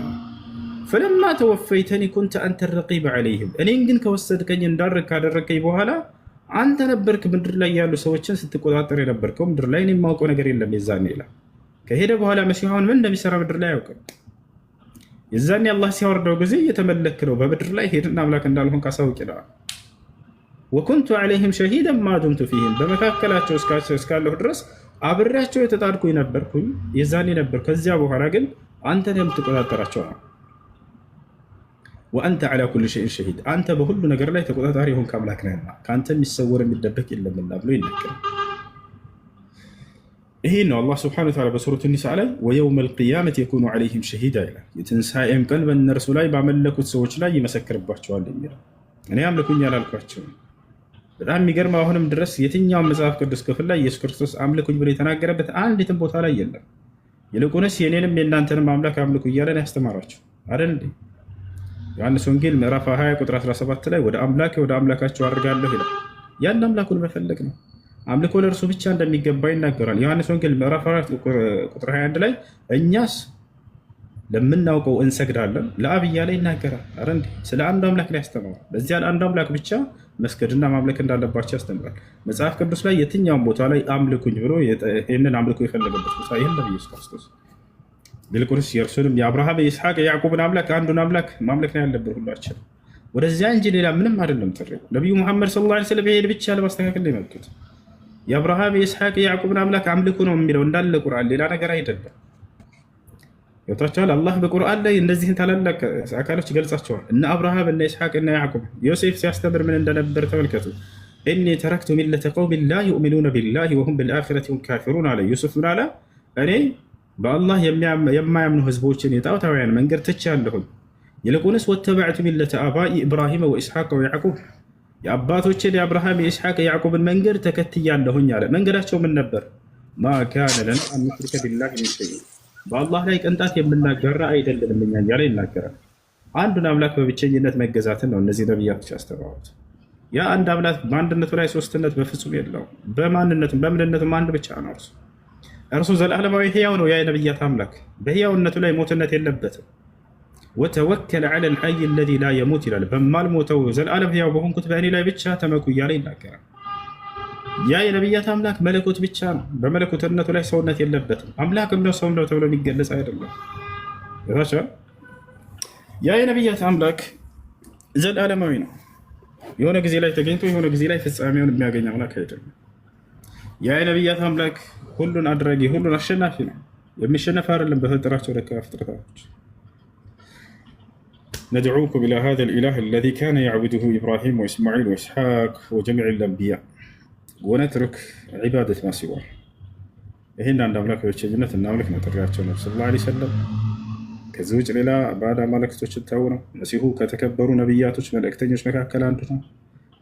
ፈለማ ተወፈይተኒ ኩንተ አንተ ረቂብ ዐለይሂም፣ እኔን ግን ከወሰድከኝ እንዳረግ ካደረግከኝ በኋላ አንተ ነበርክ ምድር ላይ ያሉ ሰዎችን ስትቆጣጠር የነበርከው። ምድር ላይ እኔ የማውቀው ነገር የለም የዛኔ ይላል። ከሄደ በኋላ መሲሁ አሁን ምን እንደሚሰራ ምድር ላይ አያውቅም። የዛኔ አላህ ሲያወርደው ጊዜ እየተመለክ ነው በምድር ላይ ሄድና አምላክ እንዳልሆን ካሳውቅ ይለዋል። ወኩንቱ ዐለይሂም ሸሂደን ማ ዱምቱ ፊህም፣ በመካከላቸው እስካለሁ ድረስ አብሬያቸው የተጣድኩኝ ነበርኩኝ የዛኔ ነበር። ከዚያ በኋላ ግን አንተን የምትቆጣጠራቸው ነው። ወአንተ ዐላ ኩሊ ሸይኢን ሸሂድ፣ አንተ በሁሉ ነገር ላይ ተቆጣጣሪ የሆንክ አምላክ ነህና ከአንተ የሚሰወር የሚደበቅ የለምና ብሎ ይናገራል። ይሄ ነው አላህ ስብሐነሁ ወተዓላ በሱረቱ ኒሳ ላይ ወየውመል ቂያመቲ የኩኑ ዐለይሂም ሸሂዳ ይላል። የትንሣኤም ቀን በእነርሱ ላይ ባመለኩት ሰዎች ላይ ይመሰክርባቸዋል የሚለው። እኔ አምልኩኝ አላልኳቸውም። በጣም የሚገርም አሁንም ድረስ የትኛውን መጽሐፍ ቅዱስ ክፍል ላይ ኢየሱስ ክርስቶስ አምልኩኝ ብሎ የተናገረበት አንዲትም ቦታ ላይ የለም። ይልቁንስ የኔንም የእናንተንም አምላክ አምልኩ እያለን ያስተማራቸው አይደል እንዴ? ዮሐንስ ወንጌል ምዕራፍ 20 ቁጥር 17 ላይ ወደ አምላካቸው አድርጋለሁ ይላል። ያን አምላኩን መፈለግ ነው። አምልኮ ለእርሱ ብቻ እንደሚገባ ይናገራል። ዮሐንስ ወንጌል ምዕራፍ 4 ቁጥር 21 ላይ እኛስ ለምናውቀው እንሰግዳለን ለአብ እያለ ይናገራል። አረ እንዴ! ስለ አንድ አምላክ ላይ ያስተምራል። በዚያ ለአንድ አምላክ ብቻ መስገድና ማምለክ እንዳለባቸው ያስተምራል። መጽሐፍ ቅዱስ ላይ የትኛውን ቦታ ላይ አምልኩኝ ብሎ ይህንን አምልኮ የፈለገበት ቦታ የለም ኢየሱስ ክርስቶስ። ይልቁንስ የእርሱንም የአብርሃም የይስሐቅ የያዕቆብን አምላክ አንዱን አምላክ ማምለክ ነው ያለብን ሁላችን ወደዚያ እንጂ ሌላ ምንም አይደለም ጥሪው። ነቢዩ ሙሐመድ ሰለላሁ ዐለይሂ ወሰለም ይሄድ ብቻ ለማስተካከል ነው የመጡት። የአብርሃም የይስሐቅ የያዕቆብን አምላክ አምልኩ ነው የሚለው እንዳለ ቁርአን፣ ሌላ ነገር አይደለም። ገብታችኋል? አላህ በቁርአን ላይ እነዚህን ታላላቅ አካሎች ይገልጻቸዋል። እነ አብርሃም እነ ይስሐቅ እነ ያዕቆብ። ዮሴፍ ሲያስተምር ምን እንደነበር ተመልከቱ። እኒ ተረክቱ ሚለተ ቀውሚን ላ ዩእሚኑነ ቢላሂ ወሁም ቢልአኺረቲ ሁም ካፊሩን አለ። ዩሱፍ ምን አለ? እኔ በአላህ የማያምኑ ህዝቦችን የጣዖታውያን መንገድ ትቼአለሁኝ። ይልቁንስ ወተበዕቱ ሚለተ አባኢ ኢብራሂም ወኢስሐቅ ወያዕቁብ፣ የአባቶችን የአብርሃም የኢስሐቅ የያዕቆብን መንገድ ተከትያለሁኝ አለ። መንገዳቸው ምን ነበር? ማ ካነ ለና አን ኑሽሪከ ቢላሂ ሚን ሸይእ፣ በአላህ ላይ ቅንጣት የምናጋራ አይደለንም እኛ እያለ ይናገራል። አንዱን አምላክ በብቸኝነት መገዛትን ነው እነዚህ ነቢያቶች ያስተማሩት። ያ አንድ አምላክ በአንድነቱ ላይ ሶስትነት በፍጹም የለው። በማንነቱም በምንነቱም አንድ ብቻ ነው እርሱ። እርሱ ዘላለማዊ ህያው ነው። ያ የነብያት አምላክ በህያውነቱ ላይ ሞትነት የለበትም። ወተወከል ዐለ ልሐይ አለዚ ላ የሙት ይላል። በማልሞተው ዘላለም ህያው በሆንኩት በእኔ ላይ ብቻ ተመኩ እያለ ይናገራል። ያ የነብያት አምላክ መለኮት ብቻ ነው። በመለኮትነቱ ላይ ሰውነት የለበትም። አምላክም ነው ሰውም ነው ተብሎ የሚገለጽ አይደለም። ያ የነብያት አምላክ ዘላለማዊ ነው። የሆነ ጊዜ ላይ ተገኝቶ የሆነ ጊዜ ላይ ፍጻሜውን የሚያገኝ አምላክ አይደለም። ያ የነብያት አምላክ ሁሉን አድራጊ ሁሉን አሸናፊ ነው። የሚሸነፍ አይደለም በፈጠራቸው ደካማ ፍጥረታቶች። ندعوكم إلى هذا الإله الذي كان يعبده إبراهيم وإسماعيل وإسحاق وجميع الأنبياء ونترك عبادة ما سواه. هنا عند أملاك وجهنة الناملك نترياتهم صلى الله عليه وسلم كزوج إلى بعد ملك تشتاونا مسيحو كتكبروا نبياتش ملكتنيش مكاكل عندنا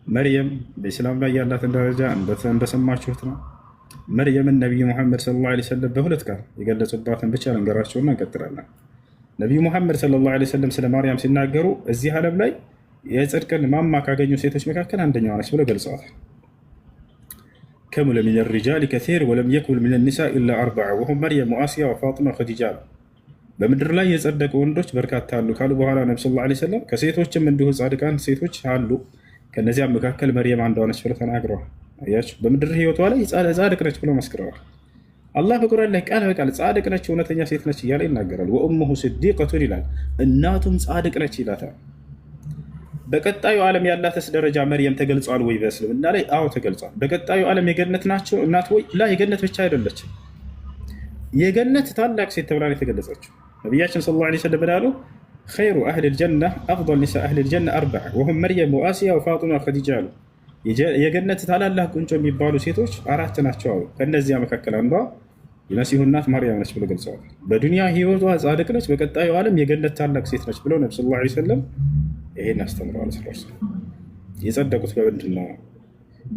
مريم بإسلام لا يالله تندرجة عند سماعشوتنا مريم النبي محمد صلى الله عليه وسلم بهولت كان يقال صباتا بشار نقراشونا نقدرنا ነቢዩ ሙሐመድ ሰለላሁ ዐለይሂ ወሰለም ስለ ማርያም ሲናገሩ እዚህ ዓለም ላይ የጽድቅን ማማ ካገኙ ሴቶች መካከል አንደኛዋ ነች ብለው ገልጸዋል። ከሙለ ሚነ ሪጃሊ ከሲር ወለም የኩን ሚነ ኒሳ ኢላ አርበዓ ወሁም መርየም ወአሲያ ወፋጢማ ወኸዲጃ። በምድር ላይ የጸደቁ ወንዶች በርካታ አሉ ካሉ በኋላ ነቢ ሰለላሁ ዐለይሂ ወሰለም ከሴቶችም እንዲሁ ጻድቃን ሴቶች አሉ፣ ከነዚያም መካከል መርየም አንዷ ነች ብለው ተናግረዋል። አያችሁ፣ በምድር ህይወቷ ላይ ጻድቅ ነች ብለው መስክረዋል። አላህ በቁርአን ላይ ቃል በቃል ጻድቅ ነች እውነተኛ ሴት ነች እያለ ይናገራል። ወኡሙሁ ስዲቀቱን ይላል፣ እናቱም ጻድቅ ነች ይላታል። በቀጣዩ ዓለም ያላትስ ደረጃ መርየም ተገልጿል ወይ በእስልምና ላይ? አዎ ተገልጿል። በቀጣዩ ዓለም የገነት ናቸው እናት ወይ? ላ የገነት ብቻ አይደለችም፣ የገነት ታላቅ ሴት ተብላ የተገለጸችው። ነቢያችን ሰለላሁ ዐለይሂ ወሰለም ብላሉ ኸይሩ አህሊል ጀና አፍደል ኒሳ አህሊል ጀና አርበዓ ወሁም መርየም ወአሲያ ወፋጢማ ወኸዲጃ አሉ። የገነት ታላላቅ ቁንጮ የሚባሉ ሴቶች አራት ናቸው አሉ። ከእነዚያ መካከል አንዷ የመሲሁ እናት ማርያም ነች ብለው ገልጸዋል። በዱንያ ህይወቷ ጻድቅ ነች፣ በቀጣዩ ዓለም የገነት ታላቅ ሴት ነች ብለው ነቢ ሰለላሁ ዐለይሂ ወሰለም ይሄን አስተምረዋል። ስለርሱ የጸደቁት በምንድን ነው?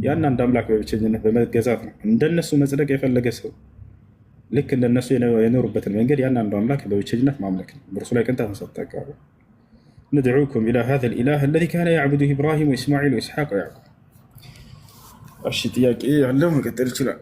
ያን አንድ አምላክ በብቸኝነት በመገዛት ነው። እንደነሱ መጽደቅ የፈለገ ሰው ልክ እንደነሱ የኖሩበትን መንገድ ያን አንዱ አምላክ በብቸኝነት ማምለክ ነው። በእርሱ ላይ ቅንጣት ተሰጠቀው። ندعوكم إلى هذا الإله الذي كان يعبده إبراهيم وإسماعيل وإسحاق ويعقوب። እሺ ጥያቄ ያለው መቀጠል ይችላል።